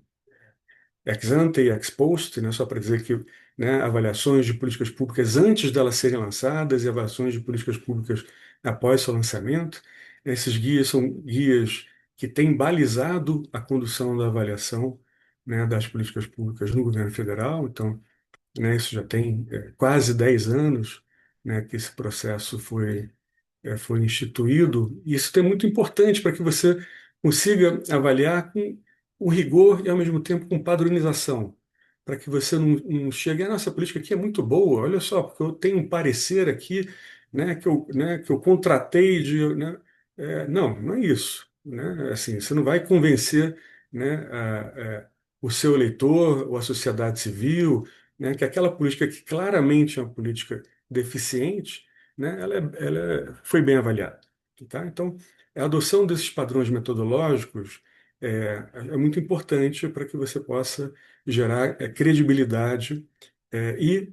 ex ante e ex post, né, só para dizer que, né, avaliações de políticas públicas antes delas serem lançadas e avaliações de políticas públicas após seu lançamento. Esses guias são guias que têm balizado a condução da avaliação, né, das políticas públicas no governo federal. Então, né, isso já tem quase 10 anos, né, que esse processo foi instituído. E isso é muito importante para que você consiga avaliar com rigor e, ao mesmo tempo, com padronização, para que você não chegue, a nossa política aqui é muito boa, olha só, porque eu tenho um parecer aqui, né, que eu contratei de, né, não, não é isso, né? Assim, você não vai convencer, né, o seu eleitor ou a sociedade civil, né, que aquela política que claramente é uma política deficiente, né, foi bem avaliada. Tá? Então, a adoção desses padrões metodológicos é muito importante para que você possa gerar credibilidade e,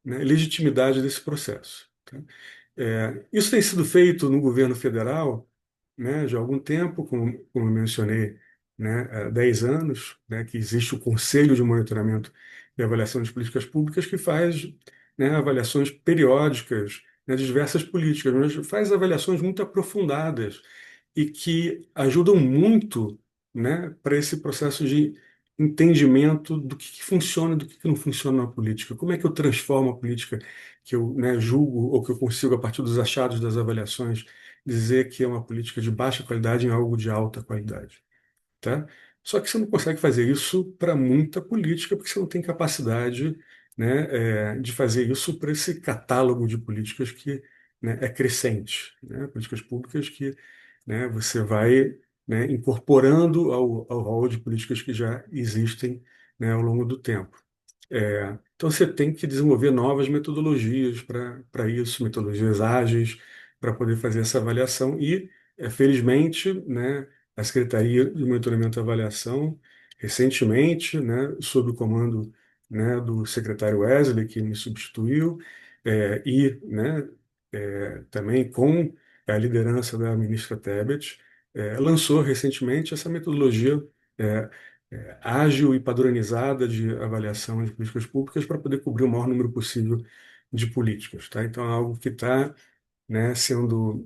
né, legitimidade desse processo. Tá? Isso tem sido feito no governo federal, né, já há algum tempo, como eu mencionei, né, há 10 anos, né, que existe o Conselho de Monitoramento e Avaliação de Políticas Públicas, que faz, né, avaliações periódicas, né, de diversas políticas, mas faz avaliações muito aprofundadas e que ajudam muito, né, para esse processo de entendimento do que funciona e do que não funciona na política. Como é que eu transformo a política que eu, né, julgo ou que eu consigo, a partir dos achados das avaliações, dizer que é uma política de baixa qualidade em algo de alta qualidade, tá? Só que você não consegue fazer isso para muita política, porque você não tem capacidade, né, de fazer isso para esse catálogo de políticas que, né, é crescente, né? Políticas públicas que, né, você vai, né, incorporando ao rol de políticas que já existem, né, ao longo do tempo. Então você tem que desenvolver novas metodologias para isso, metodologias ágeis, para poder fazer essa avaliação. E, felizmente, né, a Secretaria de Monitoramento e Avaliação, recentemente, né, sob o comando, né, do secretário Wesley, que me substituiu, e, né, também com a liderança da ministra Tebet, lançou recentemente essa metodologia é, ágil e padronizada de avaliação de políticas públicas para poder cobrir o maior número possível de políticas, tá? Então, é algo que está, né, sendo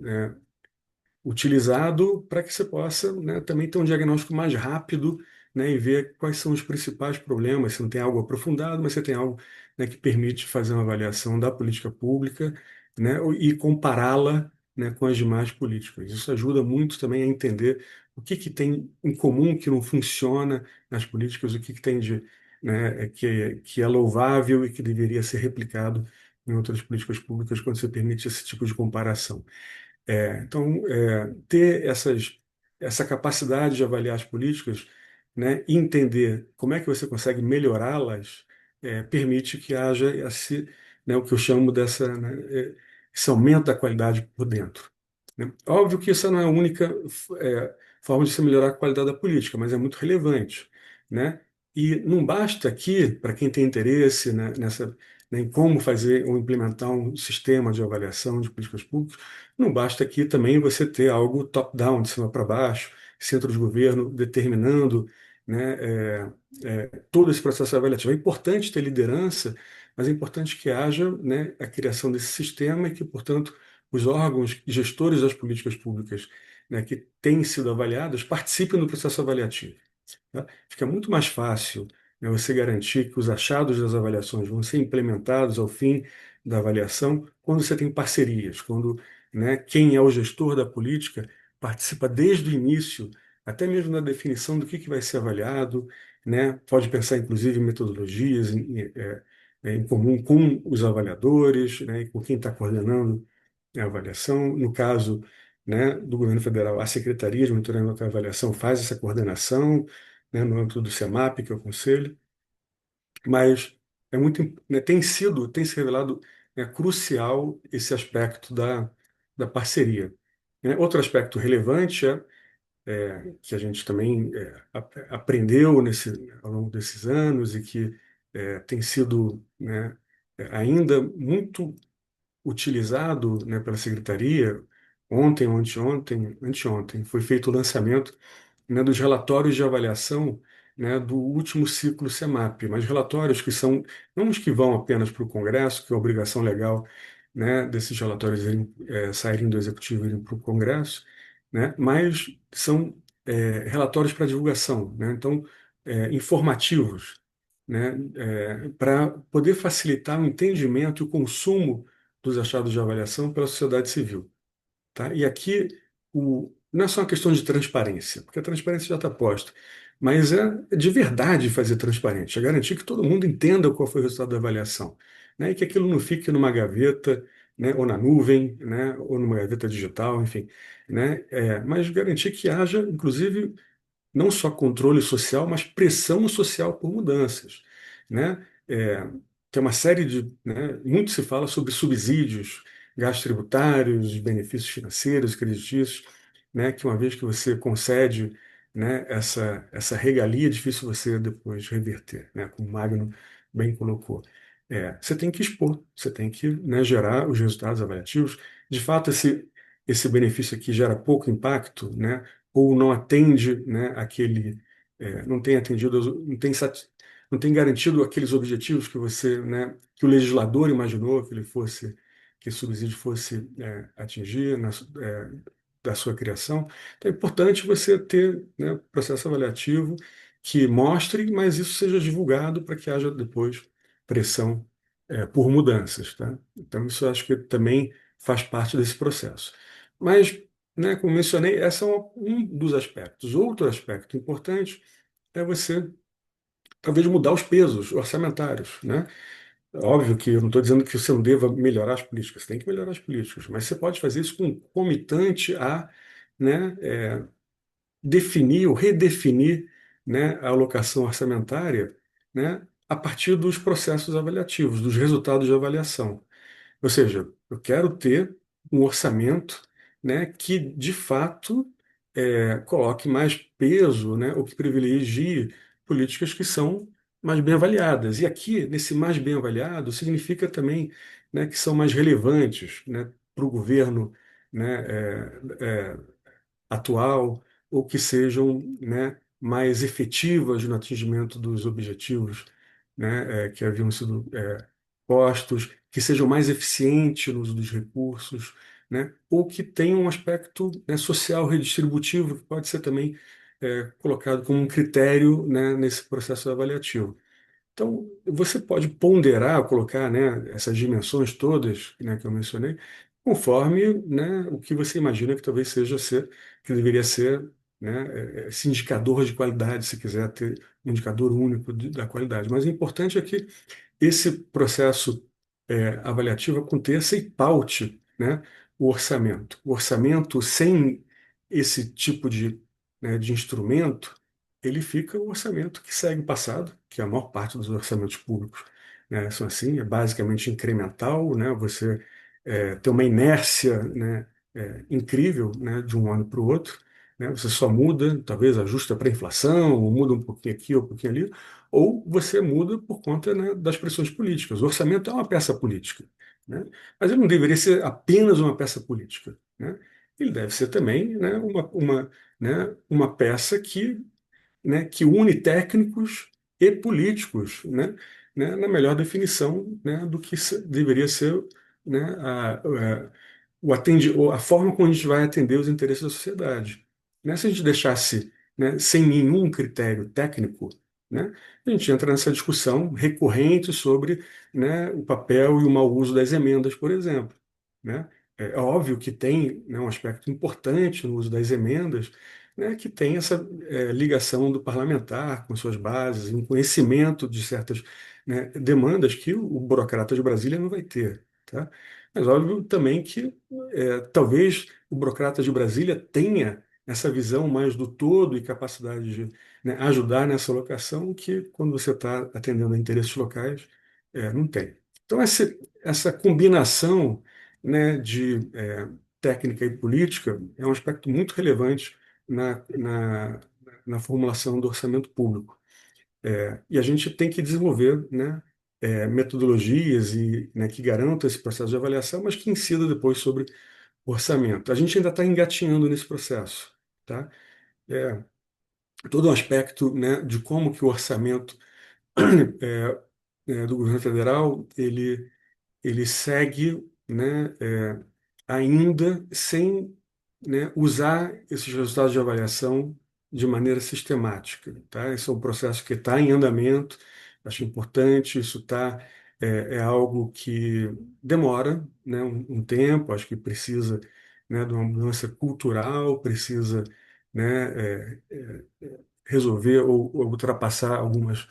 utilizado para que você possa, né, também ter um diagnóstico mais rápido, né, e ver quais são os principais problemas. Se não tem algo aprofundado, mas você tem algo, né, que permite fazer uma avaliação da política pública, né, e compará-la, né, com as demais políticas. Isso ajuda muito também a entender o que tem em comum que não funciona nas políticas, o que tem de, né, que é louvável e que deveria ser replicado em outras políticas públicas quando você permite esse tipo de comparação. Então, ter essa capacidade de avaliar as políticas, né, e entender como é que você consegue melhorá-las, permite que haja esse, né, o que eu chamo dessa, né, esse aumento da qualidade por dentro, né? Óbvio que essa não é a única forma de se melhorar a qualidade da política, mas é muito relevante, né? E não basta aqui, para quem tem interesse, né, né, em como fazer ou implementar um sistema de avaliação de políticas públicas, não basta aqui também você ter algo top-down, de cima para baixo, centro de governo determinando, né, todo esse processo avaliativo. É importante ter liderança, mas é importante que haja, né, a criação desse sistema e que, portanto, os órgãos gestores das políticas públicas, né, que têm sido avaliadas participem do processo avaliativo, tá? Fica muito mais fácil, né, você garantir que os achados das avaliações vão ser implementados ao fim da avaliação quando você tem parcerias, quando, né, quem é o gestor da política participa desde o início, até mesmo na definição do que vai ser avaliado, né? Pode pensar, inclusive, em metodologias em comum com os avaliadores, né, e com quem está coordenando a avaliação. No caso, né, do governo federal, a Secretaria de Monitoramento e Avaliação faz essa coordenação, né, no âmbito do CEMAP, que é o conselho, mas né, tem se revelado, né, crucial esse aspecto da parceria. Né? Outro aspecto relevante que a gente também aprendeu ao longo desses anos e que tem sido, né, ainda muito utilizado, né, pela secretaria. Ontem, ou anteontem, foi feito o lançamento, né, dos relatórios de avaliação, né, do último ciclo CEMAP, mas relatórios que são não os que vão apenas para o Congresso, que é obrigação legal, né, desses relatórios saírem do Executivo e irem para o Congresso, né, mas são relatórios para divulgação, né, então informativos, né, para poder facilitar o entendimento e o consumo dos achados de avaliação pela sociedade civil, tá? E aqui não é só uma questão de transparência, porque a transparência já está posta, mas é de verdade fazer transparente, é garantir que todo mundo entenda qual foi o resultado da avaliação, né? E que aquilo não fique numa gaveta, né? Ou na nuvem, né? Ou numa gaveta digital, enfim, né? Mas garantir que haja, inclusive, não só controle social, mas pressão social por mudanças, né? Tem uma série muito se fala sobre subsídios, gastos tributários, benefícios financeiros, creditícios, né? Que uma vez que você concede, né, essa regalia, é difícil você depois reverter, né? Como o Magno bem colocou. Você tem que expor, você tem que, né, gerar os resultados avaliativos. De fato, esse benefício aqui gera pouco impacto, né? Ou não atende, né, não tem atendido, não tem garantido aqueles objetivos que que o legislador imaginou que esse subsídio fosse atingir da sua criação. Então é importante você ter, né, processo avaliativo que mostre, mas isso seja divulgado para que haja depois pressão por mudanças, tá? Então isso eu acho que também faz parte desse processo. Mas, né, como mencionei, esse é um dos aspectos. Outro aspecto importante é você talvez mudar os pesos orçamentários, né? Óbvio que eu não estou dizendo que você não deva melhorar as políticas, você tem que melhorar as políticas, mas você pode fazer isso concomitante a, né, definir ou redefinir, né, a alocação orçamentária, né, a partir dos processos avaliativos, dos resultados de avaliação. Ou seja, eu quero ter um orçamento, né, que de fato coloque mais peso, né, ou que privilegie políticas que são mais bem avaliadas. E aqui, nesse mais bem avaliado, significa também, né, que são mais relevantes, né, para o governo, né, atual, ou que sejam, né, mais efetivas no atingimento dos objetivos, né, que haviam sido postos, que sejam mais eficientes no uso dos recursos, né, ou que tenham um aspecto, né, social redistributivo, que pode ser também colocado como um critério, né, nesse processo avaliativo. Então, você pode ponderar, colocar, né, essas dimensões todas, né, que eu mencionei, conforme, né, o que você imagina que talvez que deveria ser, né, esse indicador de qualidade, se quiser ter um indicador único da qualidade. Mas o importante é que esse processo avaliativo aconteça e paute, né, o orçamento. O orçamento sem esse tipo de instrumento, ele fica o orçamento que segue o passado, que é a maior parte dos orçamentos públicos, né, são assim, é basicamente incremental, né, você tem uma inércia, né, incrível, né, de um ano para o outro, né? Você só muda, talvez ajusta para a inflação, ou muda um pouquinho aqui, ou um pouquinho ali, ou você muda por conta, né, das pressões políticas. O orçamento é uma peça política, né? Mas ele não deveria ser apenas uma peça política, né? Ele deve ser também, né, uma peça que une técnicos e políticos, na melhor definição, né, do que deveria ser, né, a forma como a gente vai atender os interesses da sociedade. Né? Se a gente deixasse, né, sem nenhum critério técnico, né, a gente entra nessa discussão recorrente sobre, né, o papel e o mau uso das emendas, por exemplo. Né? É óbvio que tem, né, um aspecto importante no uso das emendas, né, que tem essa ligação do parlamentar com suas bases, um conhecimento de certas, né, demandas que o burocrata de Brasília não vai ter. Tá? Mas óbvio também que talvez o burocrata de Brasília tenha essa visão mais do todo e capacidade de, né, ajudar nessa alocação que quando você está atendendo a interesses locais, não tem. Então, essa combinação, né, de técnica e política é um aspecto muito relevante na formulação do orçamento público. E a gente tem que desenvolver, né, metodologias né, que garantam esse processo de avaliação, mas que incida depois sobre o orçamento. A gente ainda está engatinhando nesse processo, tá? É, todo um aspecto, né, de como que o orçamento do governo federal ele segue, né, ainda sem, né, usar esses resultados de avaliação de maneira sistemática, tá? Esse é um processo que está em andamento, acho importante, isso é algo que demora, né, um tempo, acho que precisa, né, de uma mudança cultural, precisa, né, resolver ou ultrapassar algumas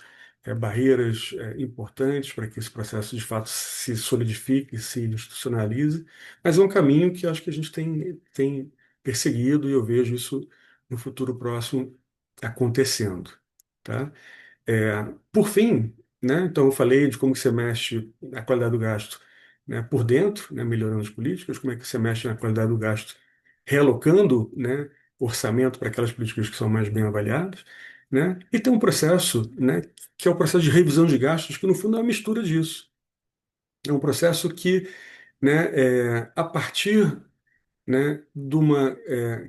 barreiras importantes para que esse processo de fato se solidifique, se institucionalize, mas é um caminho que acho que a gente tem perseguido e eu vejo isso no futuro próximo acontecendo, tá? Por fim, né, então eu falei de como que você mexe na qualidade do gasto, né, por dentro, né, melhorando as políticas, como é que você mexe na qualidade do gasto, realocando, né, orçamento para aquelas políticas que são mais bem avaliadas, né, e tem um processo, né, que é o processo de revisão de gastos, que no fundo é uma mistura disso. É um processo que, né, a partir, né, de uma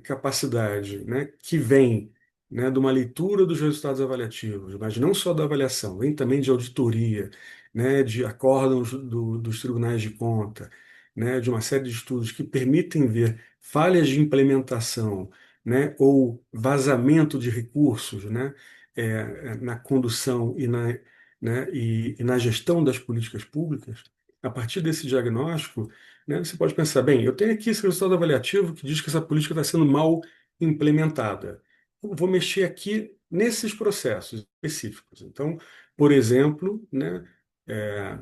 capacidade, né, que vem, né, de uma leitura dos resultados avaliativos, mas não só da avaliação, vem também de auditoria, né, de acórdãos dos tribunais de conta, né, de uma série de estudos que permitem ver falhas de implementação, né, ou vazamento de recursos, né, na condução e na gestão das políticas públicas. A partir desse diagnóstico, né, você pode pensar, bem, eu tenho aqui esse resultado avaliativo que diz que essa política está sendo mal implementada. Eu vou mexer aqui nesses processos específicos. Então, por exemplo, né, é,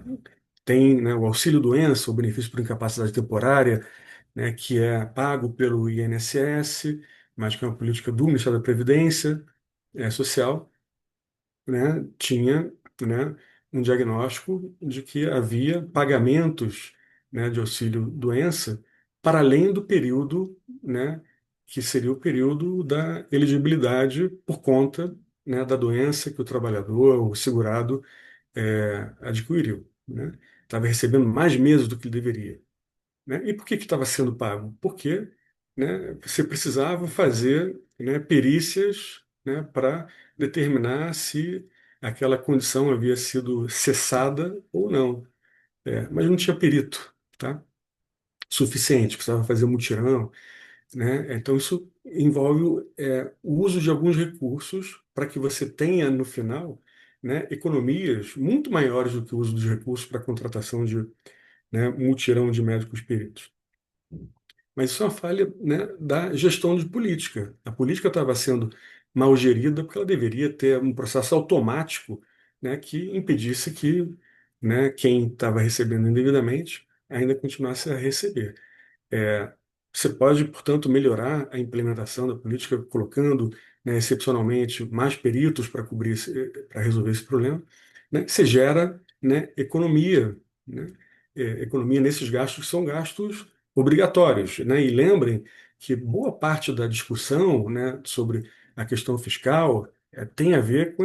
tem, né, o auxílio-doença, o benefício por incapacidade temporária, né, que é pago pelo INSS, mas que é uma política do Ministério da Previdência Social, né, tinha, né, um diagnóstico de que havia pagamentos, né, de auxílio-doença para além do período, né, que seria o período da elegibilidade por conta, né, da doença que o trabalhador, o segurado, adquiriu, né? Estava recebendo mais meses do que ele deveria, né? E por que que estava sendo pago? Porque, né, você precisava fazer, né, perícias, né, para determinar se aquela condição havia sido cessada ou não. Mas não tinha perito, tá? Suficiente, precisava fazer mutirão, né? Então isso envolve o uso de alguns recursos para que você tenha no final, né, economias muito maiores do que o uso dos recursos para a contratação de, né, mutirão de médicos peritos. Mas isso é uma falha, né, da gestão de política. A política estava sendo mal gerida porque ela deveria ter um processo automático, né, que impedisse que, né, quem estava recebendo indevidamente ainda continuasse a receber. É, Você pode, portanto, melhorar a implementação da política colocando, né, excepcionalmente mais peritos para cobrir para resolver esse problema, né? Você gera, né, economia, né? Economia nesses gastos que são gastos obrigatórios, né? E lembrem que boa parte da discussão, né, sobre a questão fiscal tem a ver com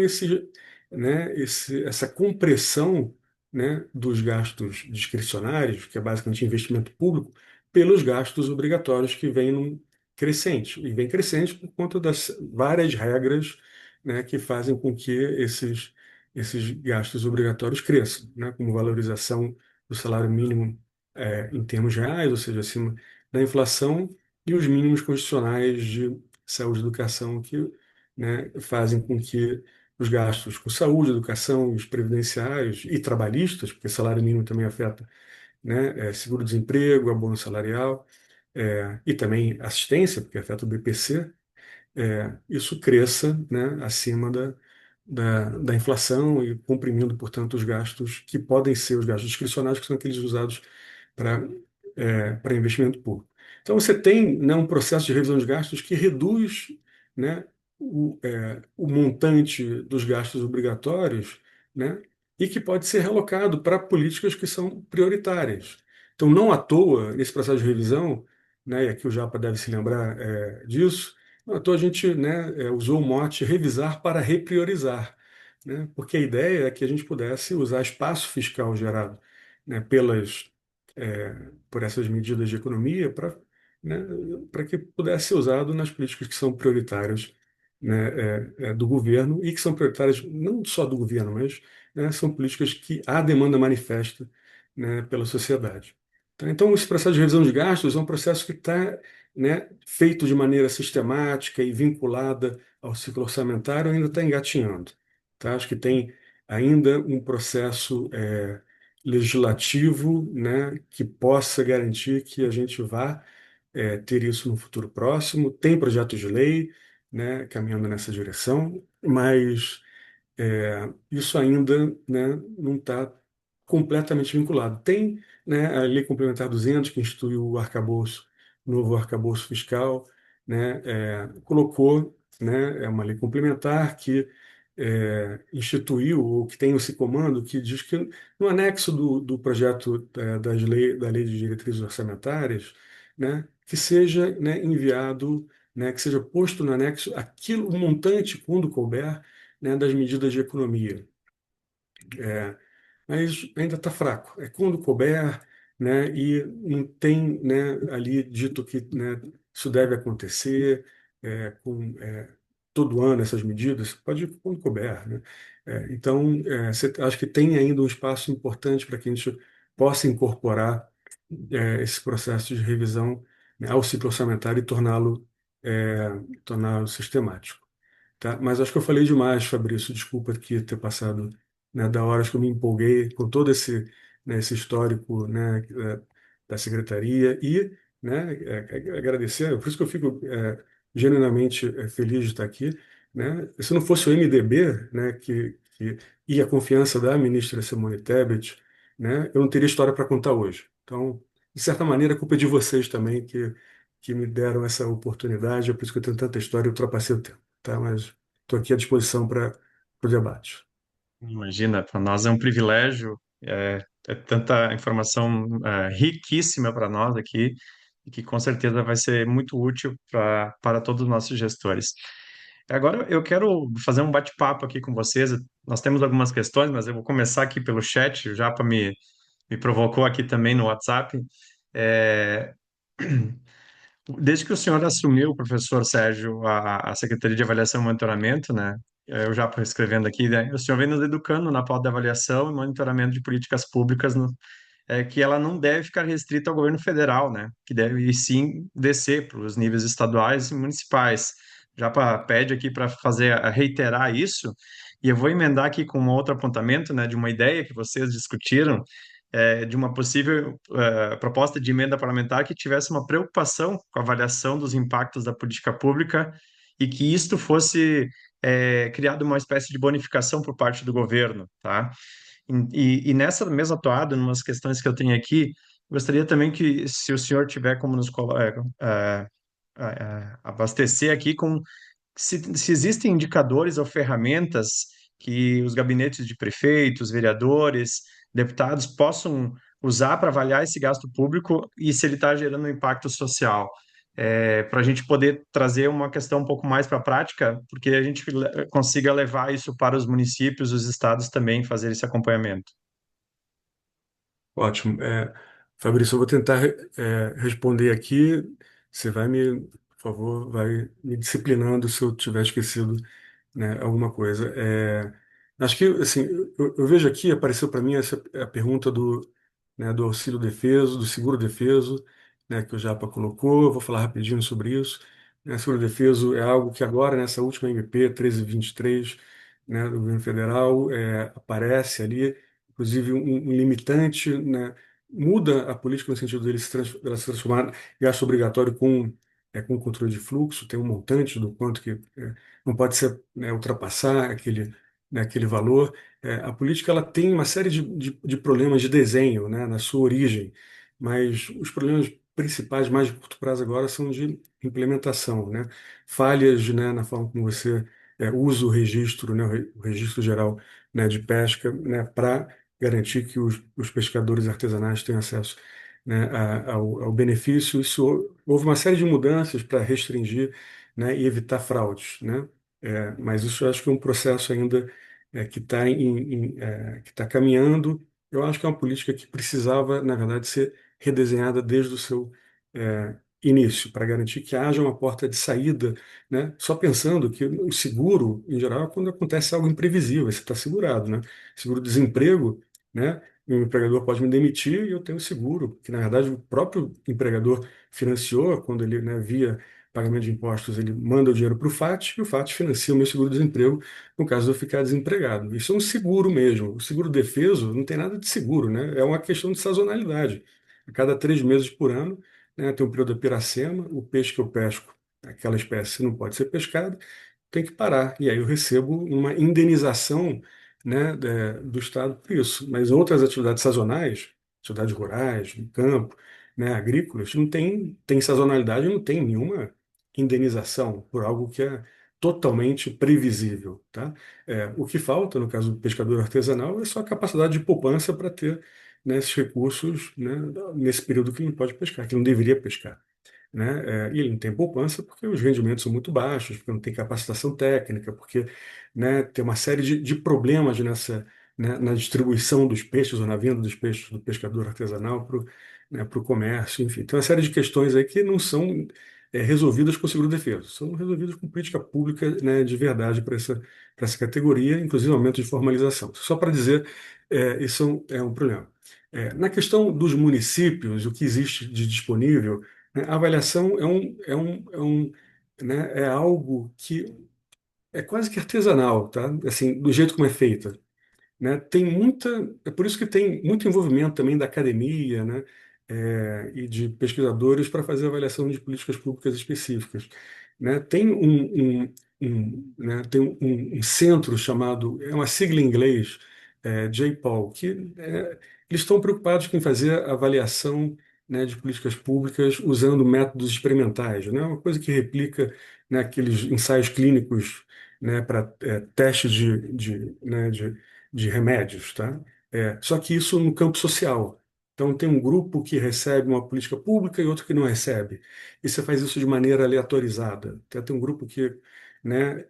essa compressão, né, dos gastos discricionários, que é basicamente investimento público, pelos gastos obrigatórios que vêm num crescente. E vem crescente por conta das várias regras, né, que fazem com que esses gastos obrigatórios cresçam, né, como valorização do salário mínimo em termos reais, ou seja, acima da inflação, e os mínimos constitucionais de saúde e educação que, né, fazem com que os gastos com saúde, educação, os previdenciários e trabalhistas, porque salário mínimo também afeta, né, seguro-desemprego, abono salarial, e também assistência, porque afeta o BPC, isso cresça, né, acima da inflação e comprimindo, portanto, os gastos que podem ser os gastos discricionários, que são aqueles usados para investimento público. Então, você tem, né, um processo de revisão de gastos que reduz, né, o montante dos gastos obrigatórios, né, e que pode ser relocado para políticas que são prioritárias. Então, não à toa, nesse processo de revisão, né, e aqui o Japa deve se lembrar disso, não à toa a gente, né, usou o mote revisar para repriorizar, né, porque a ideia é que a gente pudesse usar espaço fiscal gerado, né, é, por essas medidas de economia para, né, para que pudesse ser usado nas políticas que são prioritárias, né, do governo e que são prioritárias não só do governo, mas, né, são políticas que há demanda manifesta, né, pela sociedade. Então, esse processo de revisão de gastos é um processo que está, né, feito de maneira sistemática e vinculada ao ciclo orçamentário, ainda está engatinhando. Tá? Acho que tem ainda um processo legislativo, né, que possa garantir que a gente vá ter isso no futuro próximo. Tem projetos de lei, né, caminhando nessa direção, mas isso ainda, né, não está completamente vinculado. Tem, né, a Lei Complementar 200, que instituiu o novo arcabouço fiscal, né, colocou, né, uma lei complementar que instituiu, ou que tem esse comando, que diz que no anexo do projeto da lei de diretrizes orçamentárias, né, que seja, né, enviado, né, que seja posto no anexo aquilo, o montante, quando couber, né, das medidas de economia. É, mas ainda está fraco. É quando couber, né, e não tem, né, ali dito que, né, isso deve acontecer com todo ano essas medidas, pode ir quando couber, né? Então, acho que tem ainda um espaço importante para que a gente possa incorporar esse processo de revisão, né, ao ciclo orçamentário e torná-lo sistemático. Tá? Mas acho que eu falei demais, Fabrício. Desculpa aqui ter passado, né, da hora. Acho que eu me empolguei com todo esse histórico, né, da secretaria e, né, agradecer. Por isso que eu fico genuinamente feliz de estar aqui, né? Se não fosse o MDB, né, e a confiança da ministra Simone Tebet, né, eu não teria história para contar hoje. Então, de certa maneira, a culpa é de vocês também que me deram essa oportunidade. É por isso que eu tenho tanta história e ultrapassei o tempo. Tá? Mas estou aqui à disposição para o debate. Imagina, para nós é um privilégio, é tanta informação riquíssima para nós aqui, e que com certeza vai ser muito útil para todos os nossos gestores. Agora eu quero fazer um bate-papo aqui com vocês. Nós temos algumas questões, mas eu vou começar aqui pelo chat, o Japa me provocou aqui também no WhatsApp. É, Desde que o senhor assumiu, professor Sérgio, a Secretaria de Avaliação e Monitoramento, né? Eu já escrevendo aqui, né? O senhor vem nos educando na pauta da avaliação e monitoramento de políticas públicas, que ela não deve ficar restrita ao governo federal, né? Que deve sim descer para os níveis estaduais e municipais. Já pede aqui para reiterar isso, e eu vou emendar aqui com um outro apontamento, né? De uma ideia que vocês discutiram, de uma possível proposta de emenda parlamentar que tivesse uma preocupação com a avaliação dos impactos da política pública e que isto fosse criado uma espécie de bonificação por parte do governo, tá? E nessa mesma toada, umas questões que eu tenho aqui, gostaria também que, se o senhor tiver como abastecer aqui com se existem indicadores ou ferramentas que os gabinetes de prefeitos, vereadores, deputados possam usar para avaliar esse gasto público e se ele está gerando um impacto social. Para a gente poder trazer uma questão um pouco mais para a prática, porque a gente consiga levar isso para os municípios, os estados também fazer esse acompanhamento. Ótimo. Fabrício, eu vou tentar responder aqui. Você vai por favor, vai me disciplinando se eu tiver esquecido, né, alguma coisa. Acho que, assim, eu vejo aqui, apareceu para mim essa a pergunta do auxílio defeso, do seguro defeso, né, que o Japa colocou. Eu vou falar rapidinho sobre isso. Né, seguro defeso é algo que agora, nessa última MP 1323, né, do governo federal, aparece ali, inclusive um limitante, né, muda a política no sentido dela se transformar em gasto obrigatório com controle de fluxo, tem um montante do quanto que não pode ser, né, ultrapassar aquele valor. A política ela tem uma série de problemas de desenho, né, na sua origem, mas os problemas principais, mais de curto prazo agora, são de implementação, né? Falhas, né, na forma como você usa o registro, né, o registro geral, né, de pesca, né, para garantir que os pescadores artesanais tenham acesso, né, ao benefício. Isso houve uma série de mudanças para restringir, né, e evitar fraudes, né? Mas isso eu acho que é um processo ainda que está caminhando. Eu acho que é uma política que precisava, na verdade, ser redesenhada desde o seu início, para garantir que haja uma porta de saída, né? Só pensando que o seguro, em geral, é quando acontece algo imprevisível, você está segurado, né? Seguro-desemprego, né? O empregador pode me demitir e eu tenho seguro, que na verdade o próprio empregador financiou quando ele, né, via pagamento de impostos, ele manda o dinheiro para o FAT e o FAT financia o meu seguro-desemprego no caso de eu ficar desempregado. Isso é um seguro mesmo. O seguro defeso não tem nada de seguro, né? É uma questão de sazonalidade. A cada 3 meses por ano, né, tem um período da piracema, o peixe que eu pesco, aquela espécie não pode ser pescada, tem que parar. E aí eu recebo uma indenização, né, do Estado por isso. Mas outras atividades sazonais, atividades rurais, no campo, né, agrícolas, não tem sazonalidade, não tem nenhuma indenização por algo que é totalmente previsível, tá? O que falta, no caso do pescador artesanal, é só a capacidade de poupança para ter, né, esses recursos, né, nesse período que ele não pode pescar, que não deveria pescar, né? E ele não tem poupança porque os rendimentos são muito baixos, porque não tem capacitação técnica, porque, né, tem uma série de problemas né, na distribuição dos peixes ou na venda dos peixes do pescador artesanal para o, né, pro comércio, enfim. Tem uma série de questões aí que não são resolvidas com o seguro-defeso, são resolvidas com política pública, né, de verdade para essa categoria, inclusive aumento de formalização. Só para dizer, isso é um problema. Na questão dos municípios, o que existe de disponível, né, a avaliação né, é algo que é quase que artesanal, tá? Assim, do jeito como é feita, né? É por isso que tem muito envolvimento também da academia, né? E de pesquisadores para fazer avaliação de políticas públicas específicas, né? Tem um centro chamado, é uma sigla em inglês, JPOL, que eles estão preocupados em fazer avaliação, né, de políticas públicas usando métodos experimentais, né? Uma coisa que replica, né, aqueles ensaios clínicos, né, para testes de remédios, tá? Só que isso no campo social. Então, tem um grupo que recebe uma política pública e outro que não recebe. E você faz isso de maneira aleatorizada. Tem um grupo que, né,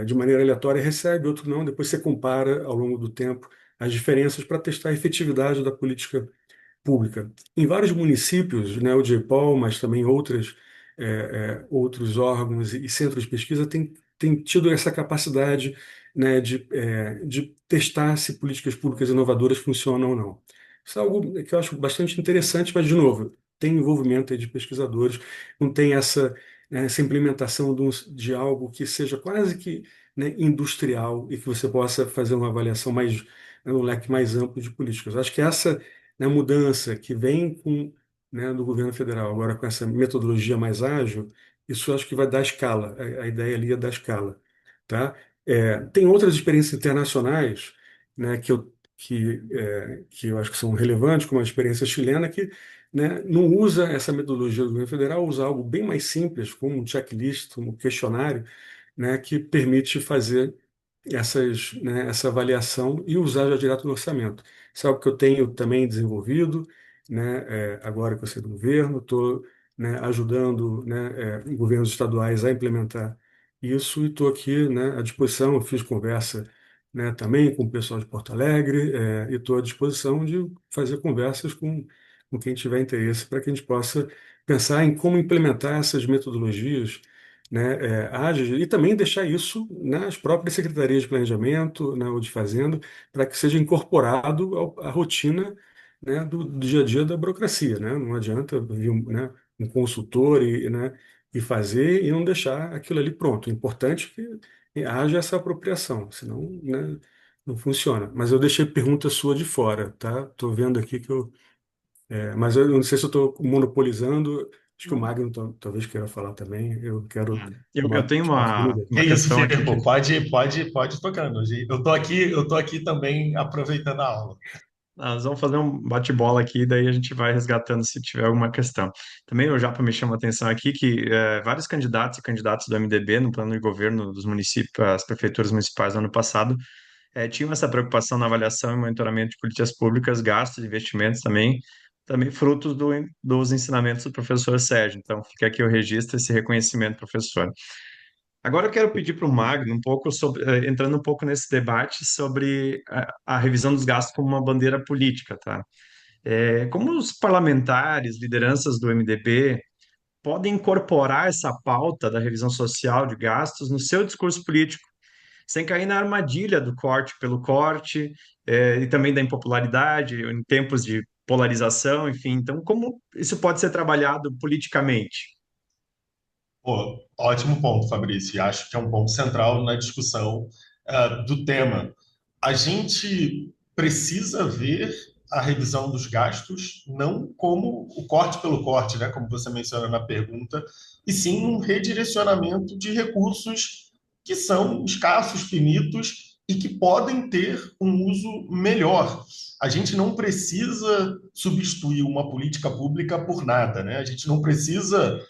de maneira aleatória recebe, outro não. Depois você compara ao longo do tempo as diferenças para testar a efetividade da política pública. Em vários municípios, né, o JPOL, mas também outros órgãos e centros de pesquisa têm tido essa capacidade, né, de testar se políticas públicas inovadoras funcionam ou não. Isso é algo que eu acho bastante interessante, mas, de novo, tem envolvimento aí de pesquisadores, não tem essa implementação de algo que seja quase que, né, industrial e que você possa fazer uma avaliação mais, né, um leque mais amplo de políticas. Eu acho que essa, né, mudança que vem né, do governo federal, agora com essa metodologia mais ágil, isso eu acho que vai dar escala. A ideia ali é dar escala, tá? Tem outras experiências internacionais, né, que eu acho que são relevantes, como a experiência chilena, que, né, não usa essa metodologia do governo federal, usa algo bem mais simples, como um checklist, um questionário, né, que permite fazer essa avaliação e usar já direto no orçamento. Isso é algo que eu tenho também desenvolvido, agora que eu saí do governo, estou, ajudando, governos estaduais a implementar isso e estou aqui, à disposição. Eu fiz conversa, também com o pessoal de Porto Alegre, e estou à disposição de fazer conversas com quem tiver interesse para que a gente possa pensar em como implementar essas metodologias, ágeis, e também deixar isso nas próprias secretarias de planejamento, ou de fazenda, para que seja incorporado à rotina, do dia a dia da burocracia, né? Não adianta vir um consultor e fazer e não deixar aquilo ali pronto. É importante que haja essa apropriação, senão, não funciona. Mas eu deixei pergunta sua de fora, tá? Estou vendo aqui mas eu não sei se eu estou monopolizando. Acho que o Magno talvez queira falar também. Eu quero Eu tomar tenho espaço dele Que uma aqui. isso, questão aqui que Firpo, pode ir tocando. Eu tô aqui também aproveitando a aula. nós vamos fazer um bate-bola aqui, daí a gente vai resgatando se tiver alguma questão. Também o Japa me chama a atenção aqui que vários candidatos e candidatos do MDB no plano de governo dos municípios, as prefeituras municipais no ano passado, tinham essa preocupação na avaliação e monitoramento de políticas públicas, gastos e investimentos também frutos dos ensinamentos do professor Sérgio. Então, fica aqui o registro, esse reconhecimento, professor. Agora eu quero pedir para o Magno um pouco sobre, entrando um pouco nesse debate sobre a revisão dos gastos como uma bandeira política, tá? Como os parlamentares, lideranças do MDB podem incorporar essa pauta da revisão social de gastos no seu discurso político, sem cair na armadilha do corte pelo corte, e também da impopularidade em tempos de polarização, enfim. Então, como isso pode ser trabalhado politicamente? Pô, ótimo ponto, Fabrício. Acho que é um ponto central na discussão do tema. A gente precisa ver a revisão dos gastos não como o corte pelo corte, né, como você menciona na pergunta, e sim um redirecionamento de recursos que são escassos, finitos e que podem ter um uso melhor. A gente não precisa substituir uma política pública por nada, né? A gente não precisa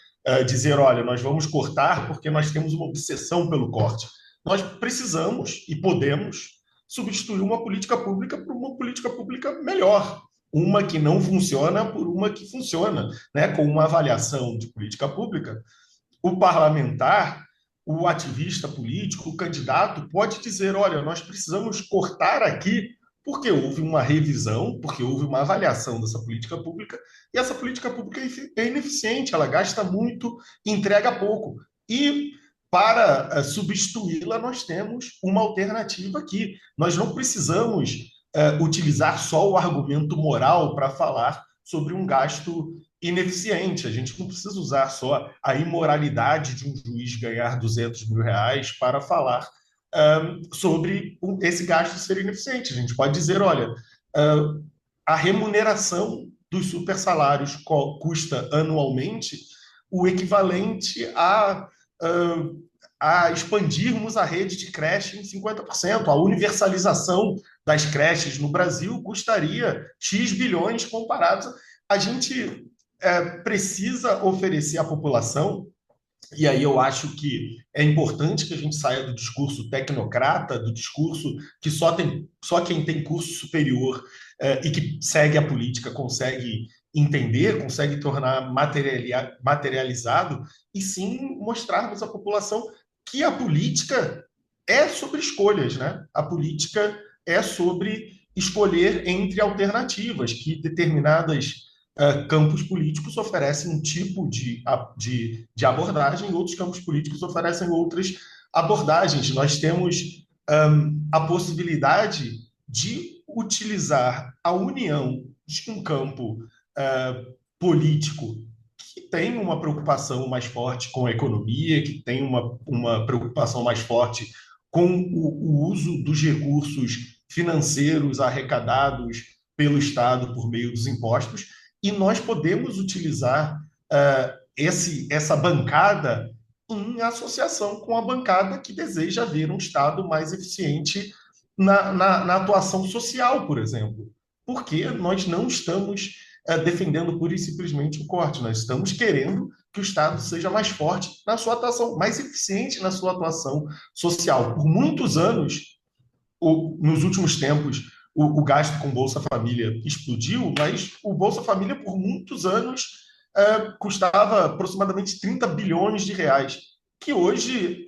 dizer, olha, nós vamos cortar porque nós temos uma obsessão pelo corte. Nós precisamos e podemos substituir uma política pública por uma política pública melhor, uma que não funciona por uma que funciona, né? Com uma avaliação de política pública, o parlamentar, o ativista político, o candidato pode dizer, olha, nós precisamos cortar aqui porque houve uma revisão, porque houve uma avaliação dessa política pública, e essa política pública é ineficiente, ela gasta muito e entrega pouco. E para substituí-la, nós temos uma alternativa aqui. Nós não precisamos utilizar só o argumento moral para falar sobre um gasto ineficiente. A gente não precisa usar só a imoralidade de um juiz ganhar R$ 200 mil para falar sobre esse gasto ser ineficiente. A gente pode dizer, olha, a remuneração dos supersalários custa anualmente o equivalente a expandirmos a rede de creche em 50%. A universalização das creches no Brasil custaria X bilhões comparados. A gente precisa oferecer à população, e aí eu acho que é importante que a gente saia do discurso tecnocrata, do discurso que só quem tem curso superior e que segue a política consegue entender, consegue tornar materializado, e sim mostrarmos à população que a política é sobre escolhas, né? A política é sobre escolher entre alternativas, que determinadas campos políticos oferecem um tipo de abordagem, outros campos políticos oferecem outras abordagens. Nós temos a possibilidade de utilizar a união de um campo político que tem uma preocupação mais forte com a economia, que tem uma preocupação mais forte com o uso dos recursos financeiros arrecadados pelo Estado por meio dos impostos, e nós podemos utilizar essa bancada em associação com a bancada que deseja ver um Estado mais eficiente na atuação social, por exemplo. Porque nós não estamos defendendo pura e simplesmente o corte, nós estamos querendo que o Estado seja mais forte na sua atuação, mais eficiente na sua atuação social. Por muitos anos, nos últimos tempos o gasto com Bolsa Família explodiu, mas o Bolsa Família, por muitos anos, custava aproximadamente 30 bilhões de reais, que hoje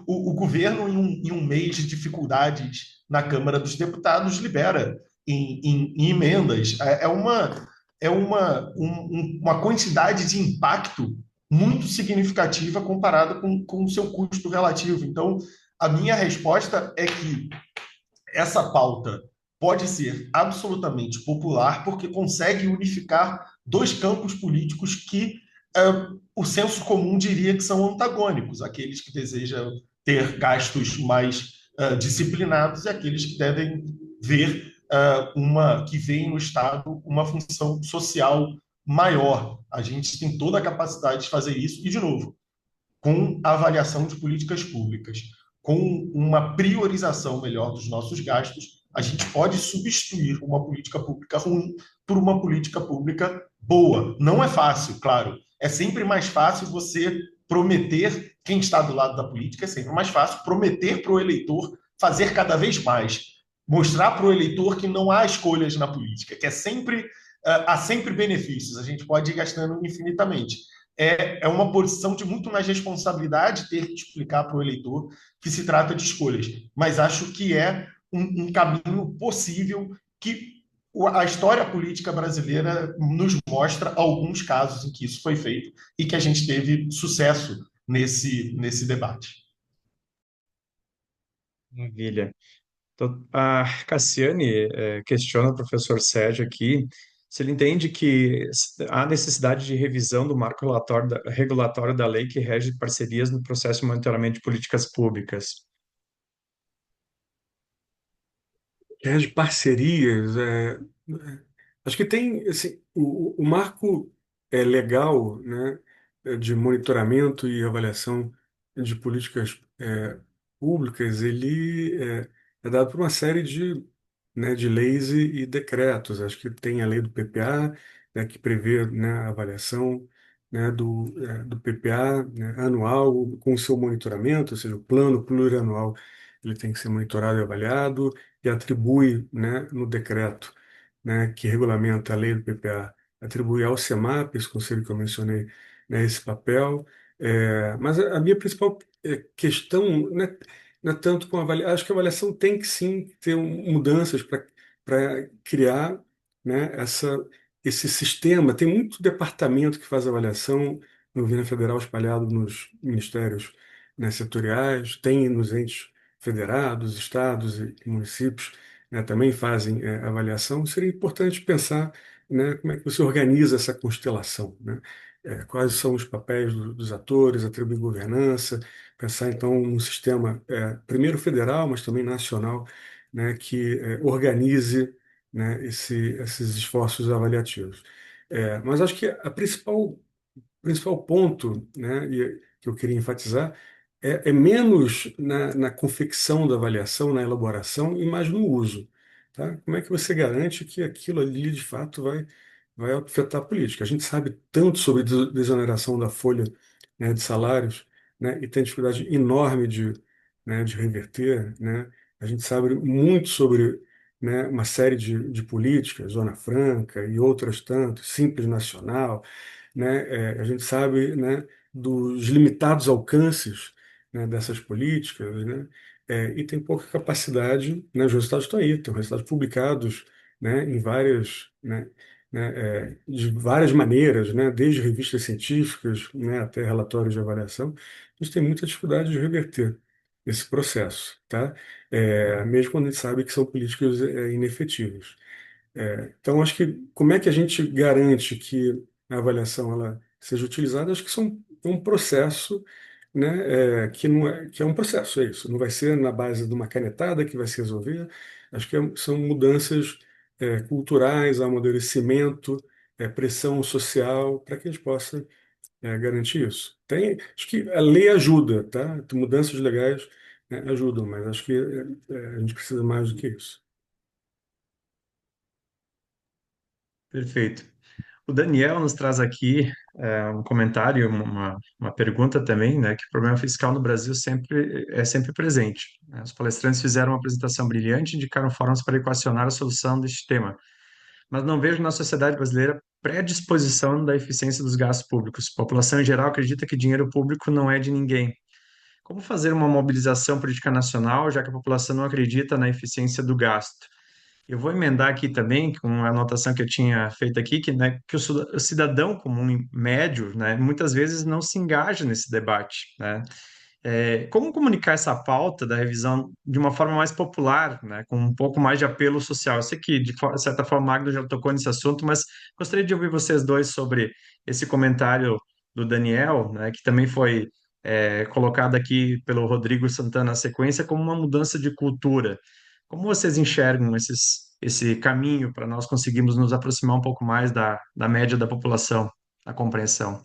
o governo, em um mês de dificuldades na Câmara dos Deputados, libera em emendas. Uma quantidade de impacto muito significativa comparada com o seu custo relativo. Então, a minha resposta é que essa pauta pode ser absolutamente popular porque consegue unificar dois campos políticos que o senso comum diria que são antagônicos, aqueles que desejam ter gastos mais disciplinados e aqueles que devem ver que veem no Estado uma função social maior. A gente tem toda a capacidade de fazer isso, e, de novo, com avaliação de políticas públicas, com uma priorização melhor dos nossos gastos, a gente pode substituir uma política pública ruim por uma política pública boa. Não é fácil, claro. É sempre mais fácil você prometer, quem está do lado da política, é sempre mais fácil prometer para o eleitor fazer cada vez mais. Mostrar para o eleitor que não há escolhas na política, que há sempre benefícios, a gente pode ir gastando infinitamente. É uma posição de muito mais responsabilidade ter que explicar para o eleitor que se trata de escolhas. Mas acho que é um caminho possível que a história política brasileira nos mostra alguns casos em que isso foi feito e que a gente teve sucesso nesse debate. Maravilha. Então, a Cassiane questiona o professor Sérgio aqui se ele entende que há necessidade de revisão do marco regulatório da lei que rege parcerias no processo de monitoramento de políticas públicas. As parcerias, acho que tem, assim, o marco legal, né, de monitoramento e avaliação de políticas públicas, ele é dado por uma série de leis e decretos. Acho que tem a lei do PPA, né, que prevê, né, a avaliação, né, do PPA, né, anual, com o seu monitoramento, ou seja, o plano plurianual ele tem que ser monitorado e avaliado, e atribui, né, no decreto, né, que regulamenta a lei do PPA, atribui ao CEMAP, esse conselho que eu mencionei, né, esse papel. Mas a minha principal questão, né, não é tanto com a avaliação. Acho que a avaliação tem que sim ter mudanças para criar, né, esse sistema. Tem muito departamento que faz avaliação no governo federal espalhado nos ministérios, né, setoriais, tem nos entes federados, estados e municípios, né, também fazem avaliação. Seria importante pensar, né, como é que você organiza essa constelação, né? Quais são os papéis dos atores, atribuir governança, pensar então num sistema, primeiro federal, mas também nacional, né, que organize, né, esses esforços avaliativos. Mas acho que o principal ponto, né, que eu queria enfatizar é menos na confecção da avaliação, na elaboração e mais no uso. Tá? Como é que você garante que aquilo ali de fato vai afetar a política? A gente sabe tanto sobre desoneração da folha, né, de salários, né, e tem dificuldade enorme de reverter, né? A gente sabe muito sobre, né, uma série de políticas, Zona Franca e outras tantas, Simples Nacional, né? A gente sabe, né, dos limitados alcances, né, dessas políticas, né? E tem pouca capacidade, né? Os resultados estão aí, tem resultados publicados, né, em de várias maneiras, né, desde revistas científicas, né, até relatórios de avaliação. A gente tem muita dificuldade de reverter esse processo, tá? Mesmo quando a gente sabe que são políticas inefetivas. Então, acho que como é que a gente garante que a avaliação ela seja utilizada? Acho que é um processo, né, que não é, que é um processo, é isso. Não vai ser na base de uma canetada que vai se resolver. Acho que são mudanças culturais, amadurecimento, pressão social, para que a gente possa garantir isso. Acho que a lei ajuda, tá? Mudanças legais, né, ajudam, mas acho que a gente precisa mais do que isso. Perfeito. O Daniel nos traz aqui um comentário, uma pergunta também, né, que o problema fiscal no Brasil sempre presente, né? Os palestrantes fizeram uma apresentação brilhante e indicaram formas para equacionar a solução deste tema, mas não vejo na sociedade brasileira predisposição da eficiência dos gastos públicos. A população em geral acredita que dinheiro público não é de ninguém. Como fazer uma mobilização política nacional, já que a população não acredita na eficiência do gasto? Eu vou emendar aqui também com uma anotação que eu tinha feito aqui, que, né, que o cidadão comum médio, né, muitas vezes não se engaja nesse debate, né? Como comunicar essa pauta da revisão de uma forma mais popular, né, com um pouco mais de apelo social? Eu sei que, de certa forma, o Magno já tocou nesse assunto, mas gostaria de ouvir vocês dois sobre esse comentário do Daniel, né, que também foi colocado aqui pelo Rodrigo Santana na sequência como uma mudança de cultura. Como vocês enxergam esse caminho para nós conseguirmos nos aproximar um pouco mais da média da população, da compreensão?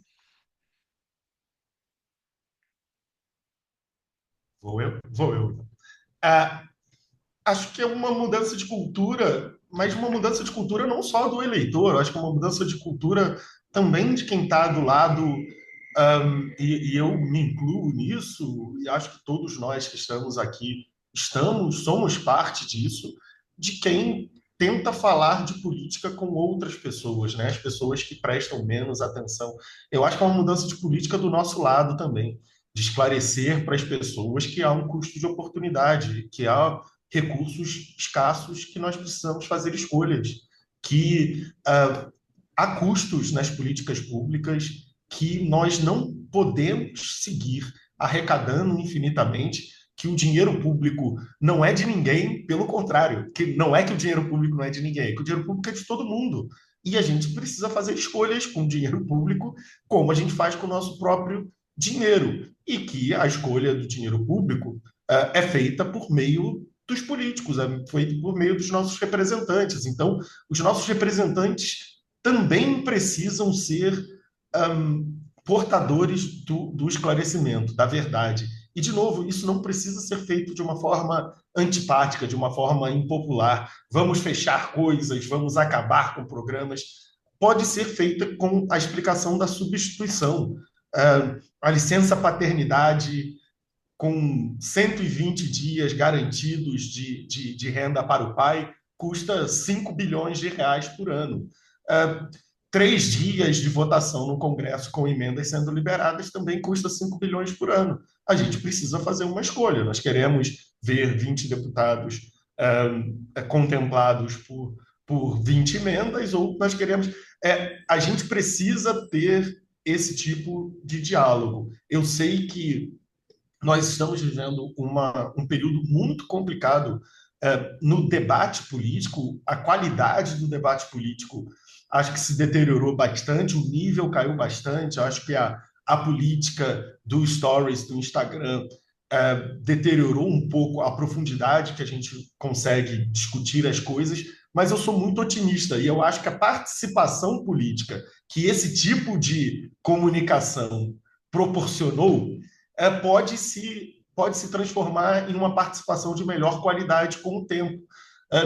Vou eu? Vou eu. Ah, acho que é uma mudança de cultura, mas uma mudança de cultura não só do eleitor, acho que é uma mudança de cultura também de quem está do lado, e eu me incluo nisso, e acho que todos nós que estamos aqui somos parte disso, de quem tenta falar de política com outras pessoas, né? As pessoas que prestam menos atenção. Eu acho que é uma mudança de política do nosso lado também, de esclarecer para as pessoas que há um custo de oportunidade, que há recursos escassos que nós precisamos fazer escolhas, que há custos nas políticas públicas que nós não podemos seguir arrecadando infinitamente, que o dinheiro público não é de ninguém, pelo contrário, que não é que o dinheiro público não é de ninguém, é que o dinheiro público é de todo mundo. E a gente precisa fazer escolhas com o dinheiro público, como a gente faz com o nosso próprio dinheiro. E que a escolha do dinheiro público é feita por meio dos políticos, é feita por meio dos nossos representantes. Então, os nossos representantes também precisam ser portadores do esclarecimento, da verdade. E, de novo, isso não precisa ser feito de uma forma antipática, de uma forma impopular. Vamos fechar coisas, vamos acabar com programas. Pode ser feita com a explicação da substituição. A licença paternidade com 120 dias garantidos de renda para o pai custa 5 bilhões de reais por ano. 3 dias de votação no Congresso com emendas sendo liberadas também custa 5 bilhões por ano. A gente precisa fazer uma escolha. Nós queremos ver 20 deputados contemplados por 20 emendas ou nós queremos... a gente precisa ter esse tipo de diálogo. Eu sei que nós estamos vivendo um período muito complicado no debate político, a qualidade do debate político acho que se deteriorou bastante, o nível caiu bastante, acho que a política do Stories, do Instagram, deteriorou um pouco a profundidade que a gente consegue discutir as coisas, mas eu sou muito otimista e eu acho que a participação política que esse tipo de comunicação proporcionou pode se transformar em uma participação de melhor qualidade com o tempo.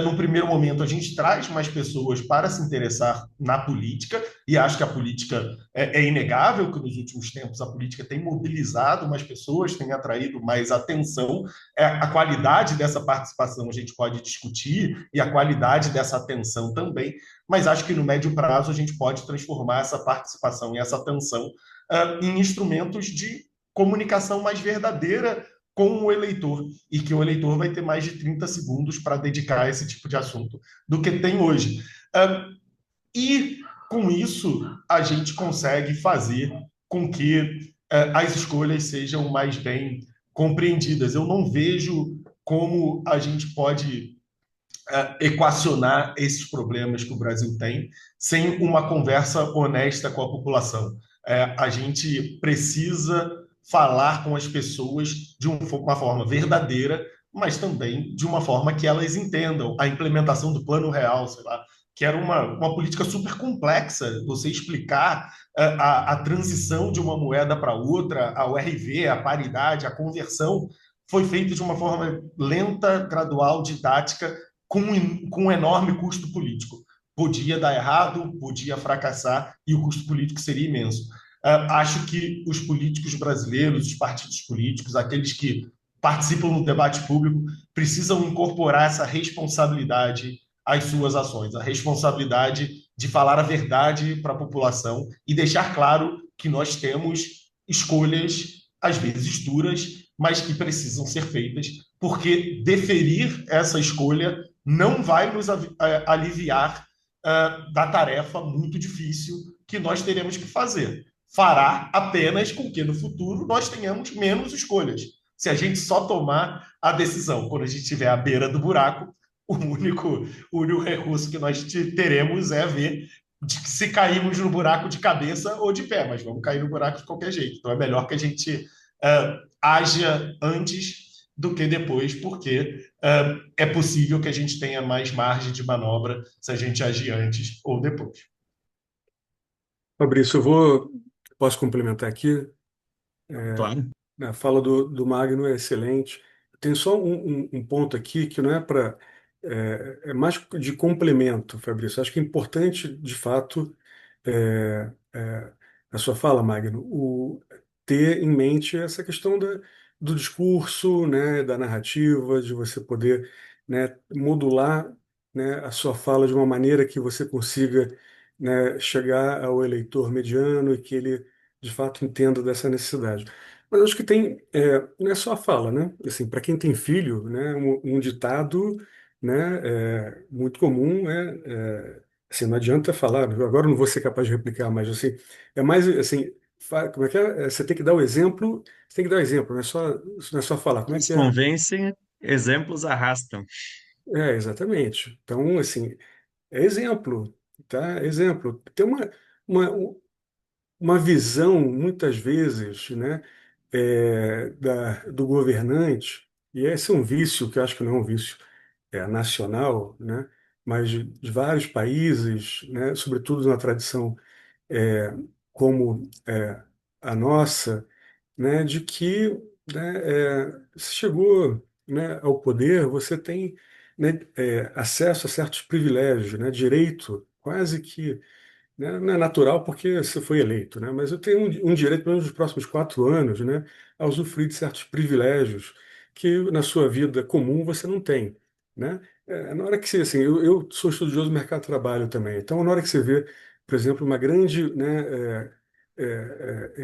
No primeiro momento, a gente traz mais pessoas para se interessar na política, e acho que a política é inegável que nos últimos tempos a política tem mobilizado mais pessoas, tem atraído mais atenção. A qualidade dessa participação a gente pode discutir, e a qualidade dessa atenção também, mas acho que no médio prazo a gente pode transformar essa participação e essa atenção em instrumentos de comunicação mais verdadeira com o eleitor, e que o eleitor vai ter mais de 30 segundos para dedicar a esse tipo de assunto do que tem hoje. E com isso, a gente consegue fazer com que as escolhas sejam mais bem compreendidas. Eu não vejo como a gente pode equacionar esses problemas que o Brasil tem sem uma conversa honesta com a população. A gente precisa falar com as pessoas de uma forma verdadeira, mas também de uma forma que elas entendam a implementação do Plano Real, sei lá, que era uma política super complexa, você explicar a transição de uma moeda para outra, a URV, a paridade, a conversão, foi feita de uma forma lenta, gradual, didática, com um enorme custo político. podia dar errado, podia fracassar e o custo político seria imenso. Acho que os políticos brasileiros, os partidos políticos, aqueles que participam no debate público, precisam incorporar essa responsabilidade às suas ações, a responsabilidade de falar a verdade para a população e deixar claro que nós temos escolhas, às vezes duras, mas que precisam ser feitas, porque deferir essa escolha não vai nos aliviar da tarefa muito difícil que nós teremos que fazer. Fará apenas com que no futuro nós tenhamos menos escolhas. Se a gente só tomar a decisão quando a gente estiver à beira do buraco, o único recurso que nós teremos é ver se caímos no buraco de cabeça ou de pé, mas vamos cair no buraco de qualquer jeito. Então é melhor que a gente haja antes do que depois, porque é possível que a gente tenha mais margem de manobra se a gente agir antes ou depois. Fabrício, posso complementar aqui? Claro. A fala do Magno é excelente. Tem só um ponto aqui que não é para. É mais de complemento, Fabrício. Acho que é importante, de fato, a sua fala, Magno, ter em mente essa questão do discurso, né, da narrativa, de você poder, né, modular, né, a sua fala de uma maneira que você consiga, né, chegar ao eleitor mediano e que ele, de fato, entenda dessa necessidade. Mas acho que não é só a fala, né? Assim, para quem tem filho, né, um ditado, né, muito comum assim, não adianta falar, agora eu não vou ser capaz de replicar, mas assim, é mais assim, como é que é? Você tem que dar o exemplo, você tem que dar o exemplo, não é só falar. Como é Eles que é? convencem, exemplos arrastam. Exatamente. Então, assim, é exemplo, tá? Exemplo. Tem uma, uma visão, muitas vezes, né, do governante, e esse é um vício que eu acho que não é um vício nacional, né, mas de vários países, né, sobretudo na tradição é, como a nossa, né, de que, né, se chegou, né, ao poder, você tem, né, acesso a certos privilégios, né, direito quase que, né, não é natural porque você foi eleito, né, mas eu tenho um direito, pelo menos nos próximos 4 anos, né, a usufruir de certos privilégios que na sua vida comum você não tem, né? Na hora que você, assim, eu sou estudioso do mercado de trabalho também, então na hora que você vê, por exemplo, uma grande, né,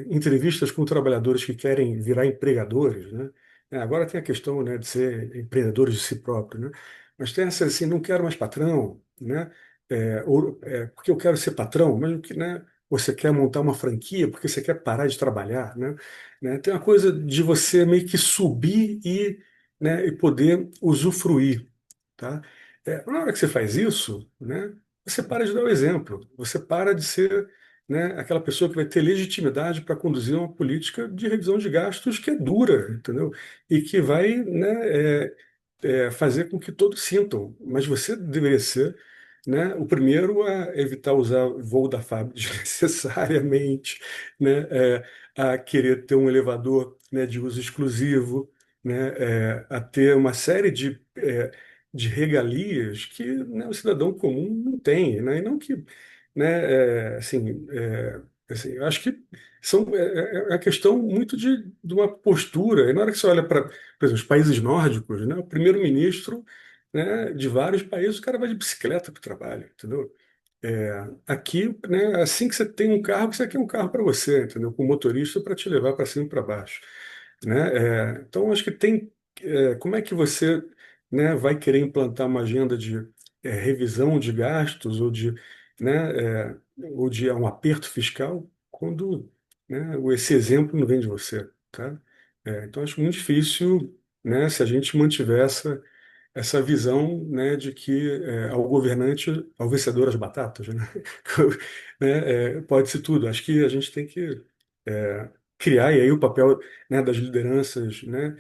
entrevistas com trabalhadores que querem virar empregadores, né? Agora tem a questão, né, de ser empreendedores de si próprio, né? Mas tem essa assim, não quero mais patrão, né? Porque eu quero ser patrão, mas o que, né? Você quer montar uma franquia porque você quer parar de trabalhar, né? Tem uma coisa de você meio que subir né, e poder usufruir, tá? Na hora que você faz isso, né, você para de dar o exemplo, você para de ser, né, aquela pessoa que vai ter legitimidade para conduzir uma política de revisão de gastos que é dura, entendeu? E que vai, né, fazer com que todos sintam. Mas você deveria ser, né, o primeiro a evitar usar voo da FAB desnecessariamente, né, a querer ter um elevador, né, de uso exclusivo, né, a ter uma série de regalias que, né, o cidadão comum não tem, né, e não que, né, assim, eu acho que é a questão muito de uma postura. E na hora que você olha para, por exemplo, os países nórdicos, né, o primeiro-ministro, né, de vários países, o cara vai de bicicleta para o trabalho, entendeu? Aqui, né, assim que você tem um carro, você quer um carro para você, entendeu? Com motorista para te levar para cima e para baixo, né? Então, acho que como é que você, né, vai querer implantar uma agenda de revisão de gastos né, ou de um aperto fiscal quando, né, esse exemplo não vem de você, tá? Então, acho muito difícil, né, se a gente mantiver essa visão, né, de que ao governante, ao vencedor as batatas, né? Né, pode-se tudo. Acho que a gente tem que criar, e aí o papel, né, das lideranças, né,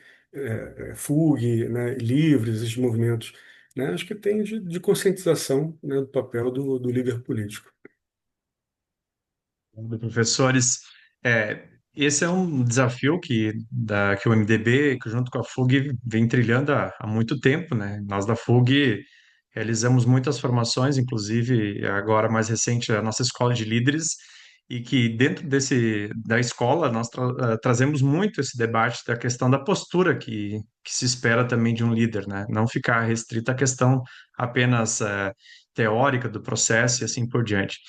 FUG, né, livres, esses movimentos, né, acho que tem de conscientização, né, do papel do líder político. Professores, esse é um desafio que o MDB, que junto com a FUG, vem trilhando há muito tempo, né? Nós da FUG realizamos muitas formações, inclusive agora mais recente a nossa escola de líderes, e que dentro da escola nós trazemos muito esse debate da questão da postura que se espera também de um líder, né? Não ficar restrita à questão apenas teórica do processo e assim por diante.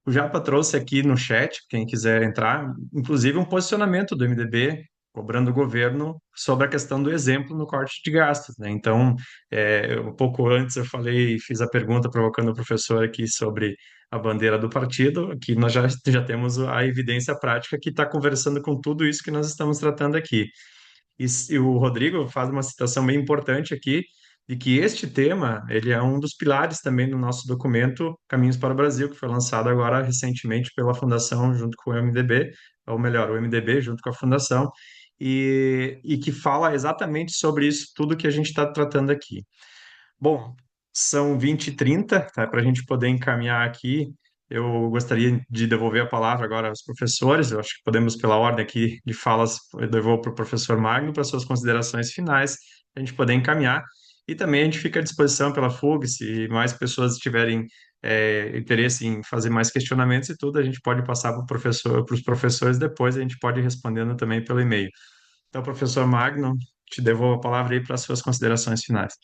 O Japa trouxe aqui no chat, quem quiser entrar, inclusive um posicionamento do MDB cobrando o governo sobre a questão do exemplo no corte de gastos, né? Então, um pouco antes eu falei, fiz a pergunta provocando o professor aqui sobre a bandeira do partido, que nós já temos a evidência prática que está conversando com tudo isso que nós estamos tratando aqui. E o Rodrigo faz uma citação bem importante aqui, de que este tema, ele é um dos pilares também no nosso documento Caminhos para o Brasil, que foi lançado agora recentemente pela Fundação junto com o MDB, ou melhor, o MDB junto com a Fundação, e que fala exatamente sobre isso, tudo que a gente está tratando aqui. Bom, são 20h30, tá? Para a gente poder encaminhar aqui, eu gostaria de devolver a palavra agora aos professores. Eu acho que podemos, pela ordem aqui de falas, eu devolvo para o professor Magno para suas considerações finais, a gente poder encaminhar. E também a gente fica à disposição pela FUG, se mais pessoas tiverem interesse em fazer mais questionamentos e tudo, a gente pode passar para os professores depois, a gente pode ir respondendo também pelo e-mail. Então, professor Magno, te devolvo a palavra aí para as suas considerações finais.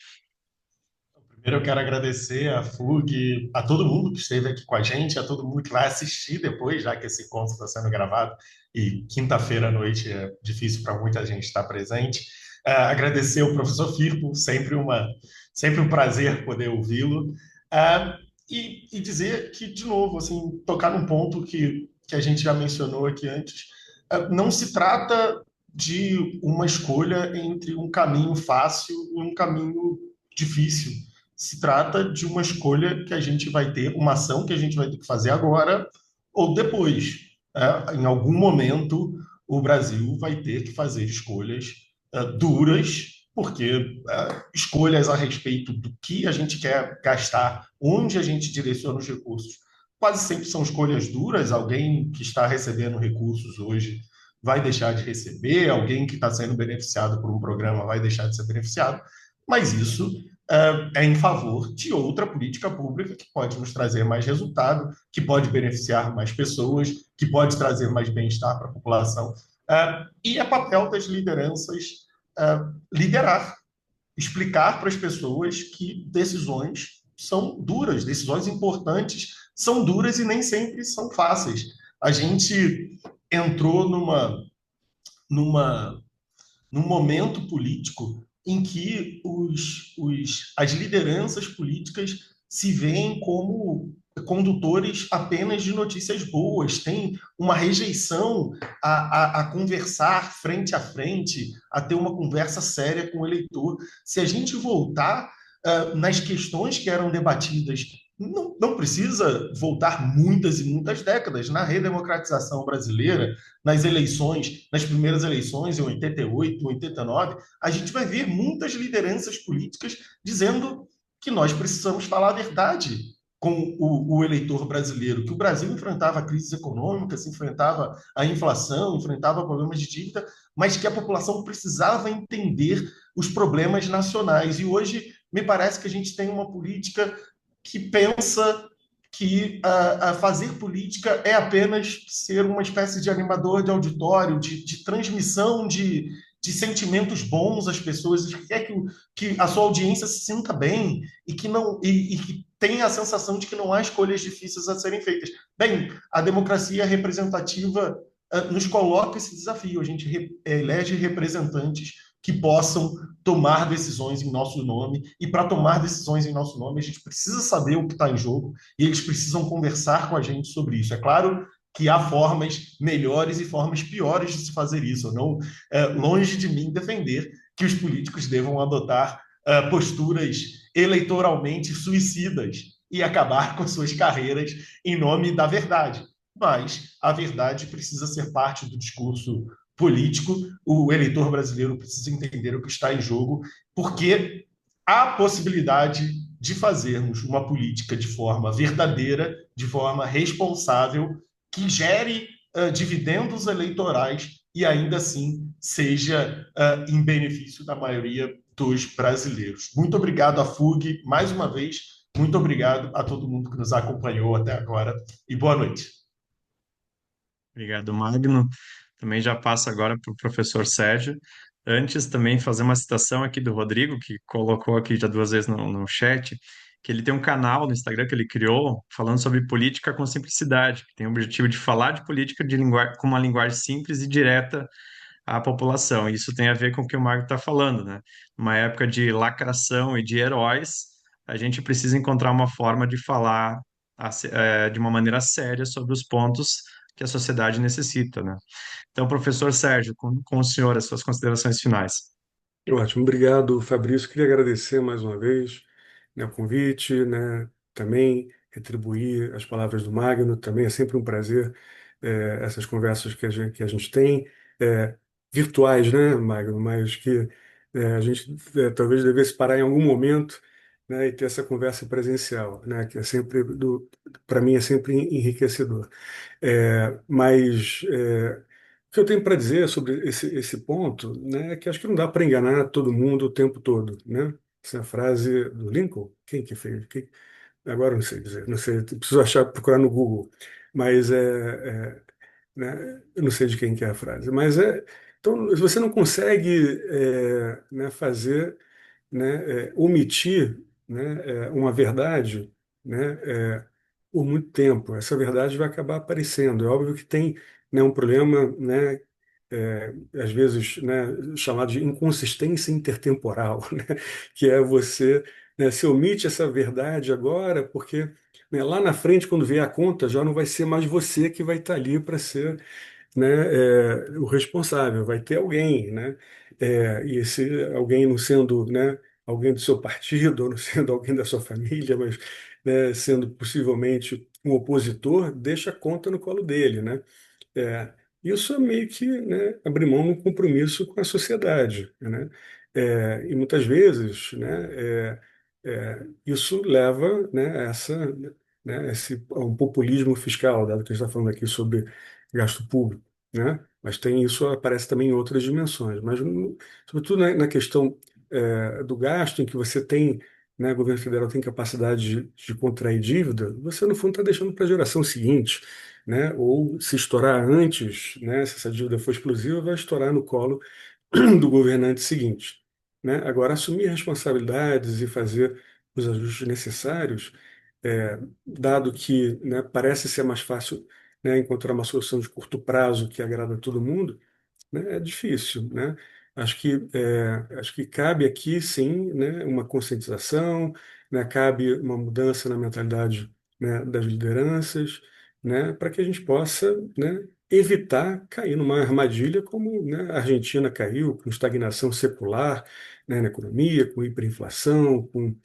Primeiro eu quero agradecer à FUG, a todo mundo que esteve aqui com a gente, a todo mundo que vai assistir depois, já que esse encontro está sendo gravado e quinta-feira à noite é difícil para muita gente estar presente. Agradecer ao professor Firpo, sempre um prazer poder ouvi-lo. E dizer que, de novo, assim, tocar num ponto que a gente já mencionou aqui antes, não se trata de uma escolha entre um caminho fácil e um caminho difícil. Se trata de uma escolha que a gente vai ter, uma ação que a gente vai ter que fazer agora ou depois. Em algum momento, o Brasil vai ter que fazer escolhas duras, porque escolhas a respeito do que a gente quer gastar, onde a gente direciona os recursos, quase sempre são escolhas duras. Alguém que está recebendo recursos hoje vai deixar de receber, alguém que está sendo beneficiado por um programa vai deixar de ser beneficiado, mas isso é em favor de outra política pública que pode nos trazer mais resultado, que pode beneficiar mais pessoas, que pode trazer mais bem-estar para a população. E é papel das lideranças liderar, explicar para as pessoas que decisões são duras, decisões importantes são duras e nem sempre são fáceis. A gente entrou num momento político em que as lideranças políticas se veem como condutores apenas de notícias boas, tem uma rejeição a conversar frente a frente, a ter uma conversa séria com o eleitor. Se a gente voltar nas questões que eram debatidas, não precisa voltar muitas e muitas décadas. Na redemocratização brasileira, nas eleições, nas primeiras eleições, em 88, 89, a gente vai ver muitas lideranças políticas dizendo que nós precisamos falar a verdade com o eleitor brasileiro, que o Brasil enfrentava crises econômicas, enfrentava a inflação, enfrentava problemas de dívida, mas que a população precisava entender os problemas nacionais. E hoje me parece que a gente tem uma política que pensa que fazer política é apenas ser uma espécie de animador de auditório, de transmissão de sentimentos bons às pessoas, que quer que a sua audiência se sinta bem e que tenha a sensação de que não há escolhas difíceis a serem feitas. Bem, a democracia representativa nos coloca esse desafio. A gente elege representantes que possam tomar decisões em nosso nome, e para tomar decisões em nosso nome, a gente precisa saber o que está em jogo, e eles precisam conversar com a gente sobre isso. É claro que há formas melhores e formas piores de se fazer isso. Não, longe de mim defender que os políticos devam adotar posturas eleitoralmente suicidas e acabar com suas carreiras em nome da verdade. Mas a verdade precisa ser parte do discurso político. O eleitor brasileiro precisa entender o que está em jogo, porque há possibilidade de fazermos uma política de forma verdadeira, de forma responsável, que gere dividendos eleitorais e ainda assim seja em benefício da maioria dos brasileiros. Muito obrigado à FUG, mais uma vez, muito obrigado a todo mundo que nos acompanhou até agora e boa noite. Obrigado, Magno. Também já passo agora para o professor Sérgio. Antes, também fazer uma citação aqui do Rodrigo, que colocou aqui já duas vezes no chat, que ele tem um canal no Instagram que ele criou falando sobre política com simplicidade, que tem o objetivo de falar de política com uma linguagem simples e direta à população. Isso tem a ver com o que o Magno está falando, né? Numa época de lacração e de heróis, a gente precisa encontrar uma forma de falar de uma maneira séria sobre os pontos que a sociedade necessita, né? Então, professor Sérgio, com o senhor, as suas considerações finais. Ótimo, obrigado, Fabrício. Queria agradecer mais uma vez, né, o convite, né, também retribuir as palavras do Magno. Também é sempre um prazer essas conversas que a gente tem, virtuais, né, Magno, mas que a gente talvez devesse parar em algum momento, né, e ter essa conversa presencial, né, que é sempre, para mim, é sempre enriquecedor. Mas o que eu tenho para dizer sobre esse ponto, né, é que acho que não dá para enganar todo mundo o tempo todo, né? Essa é a frase do Lincoln, quem que fez? Agora eu não sei dizer, não sei, preciso achar, procurar no Google, mas né, eu não sei de quem que é a frase, mas então, se você não consegue né, fazer, né, omitir, né, uma verdade, né, por muito tempo. Essa verdade vai acabar aparecendo. É óbvio que tem, né, um problema, né, às vezes, né, chamado de inconsistência intertemporal, né, que é você, né, se omite essa verdade agora, porque, né, lá na frente, quando vier a conta, já não vai ser mais você que vai estar ali para ser, né, o responsável, vai ter alguém, né? E esse alguém não sendo, né, alguém do seu partido, ou não sendo alguém da sua família, mas, né, sendo possivelmente um opositor, deixa a conta no colo dele, né? É, isso é meio que, né, abrir mão de um compromisso com a sociedade, né? E muitas vezes, né, isso leva, né, a a um populismo fiscal, dado que a gente está falando aqui sobre gasto público, né? Mas tem isso aparece também em outras dimensões. Mas, sobretudo na questão do gasto, em que você tem, né, o governo federal tem capacidade de contrair dívida, você, no fundo, está deixando para a geração seguinte, né? Ou se estourar antes, né? Se essa dívida for explosiva, vai estourar no colo do governante seguinte, né? Agora, assumir responsabilidades e fazer os ajustes necessários, dado que, né, parece ser mais fácil, né, encontrar uma solução de curto prazo que agrada a todo mundo, né, é difícil, né? Acho que cabe aqui, sim, né, uma conscientização, né, cabe uma mudança na mentalidade, né, das lideranças, né, para que a gente possa, né, evitar cair numa armadilha como, né, a Argentina caiu, com estagnação secular, né, na economia, com hiperinflação, com,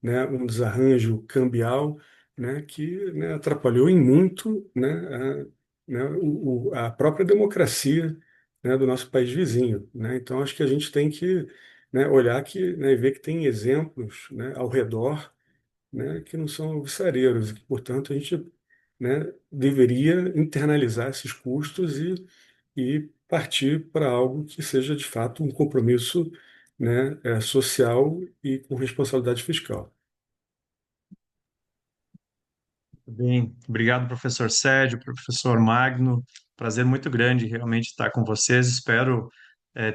né, um desarranjo cambial, né, que, né, atrapalhou em muito, né, a própria democracia, né, do nosso país vizinho, né? Então acho que a gente tem que, né, olhar que, né, e ver que tem exemplos, né, ao redor, né, que não são alvissareiros e que, portanto, a gente, né, deveria internalizar esses custos e partir para algo que seja de fato um compromisso, né, social e com responsabilidade fiscal. Bem, obrigado, professor Sérgio, professor Magno. Prazer muito grande realmente estar com vocês. Espero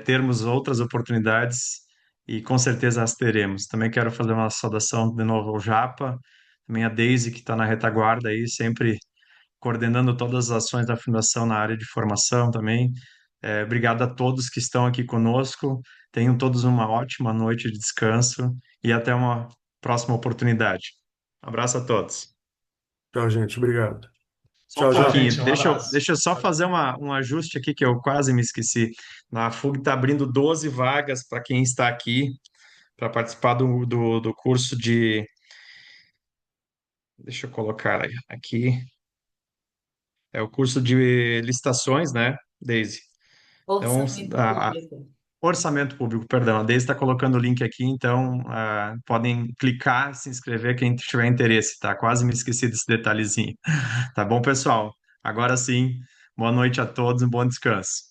termos outras oportunidades e com certeza as teremos. Também quero fazer uma saudação de novo ao Japa, também a Deise, que está na retaguarda aí, sempre coordenando todas as ações da Fundação na área de formação também. Obrigado a todos que estão aqui conosco. Tenham todos uma ótima noite de descanso e até uma próxima oportunidade. Abraço a todos. Tchau, gente. Obrigado. Só um Tchau, Tchau, Japa. pouquinho, gente. Um deixa eu, abraço. deixa eu só fazer um ajuste aqui que eu quase me esqueci. Na FUG está abrindo 12 vagas para quem está aqui para participar do curso de. Deixa eu colocar aqui. É o curso de licitações, né, Daisy? Então, Orçamento público. orçamento público, perdão. A Daisy está colocando o link aqui, então podem clicar, se inscrever quem tiver interesse, tá? Quase me esqueci desse detalhezinho. Tá bom, pessoal? Agora sim, boa noite a todos e bom descanso.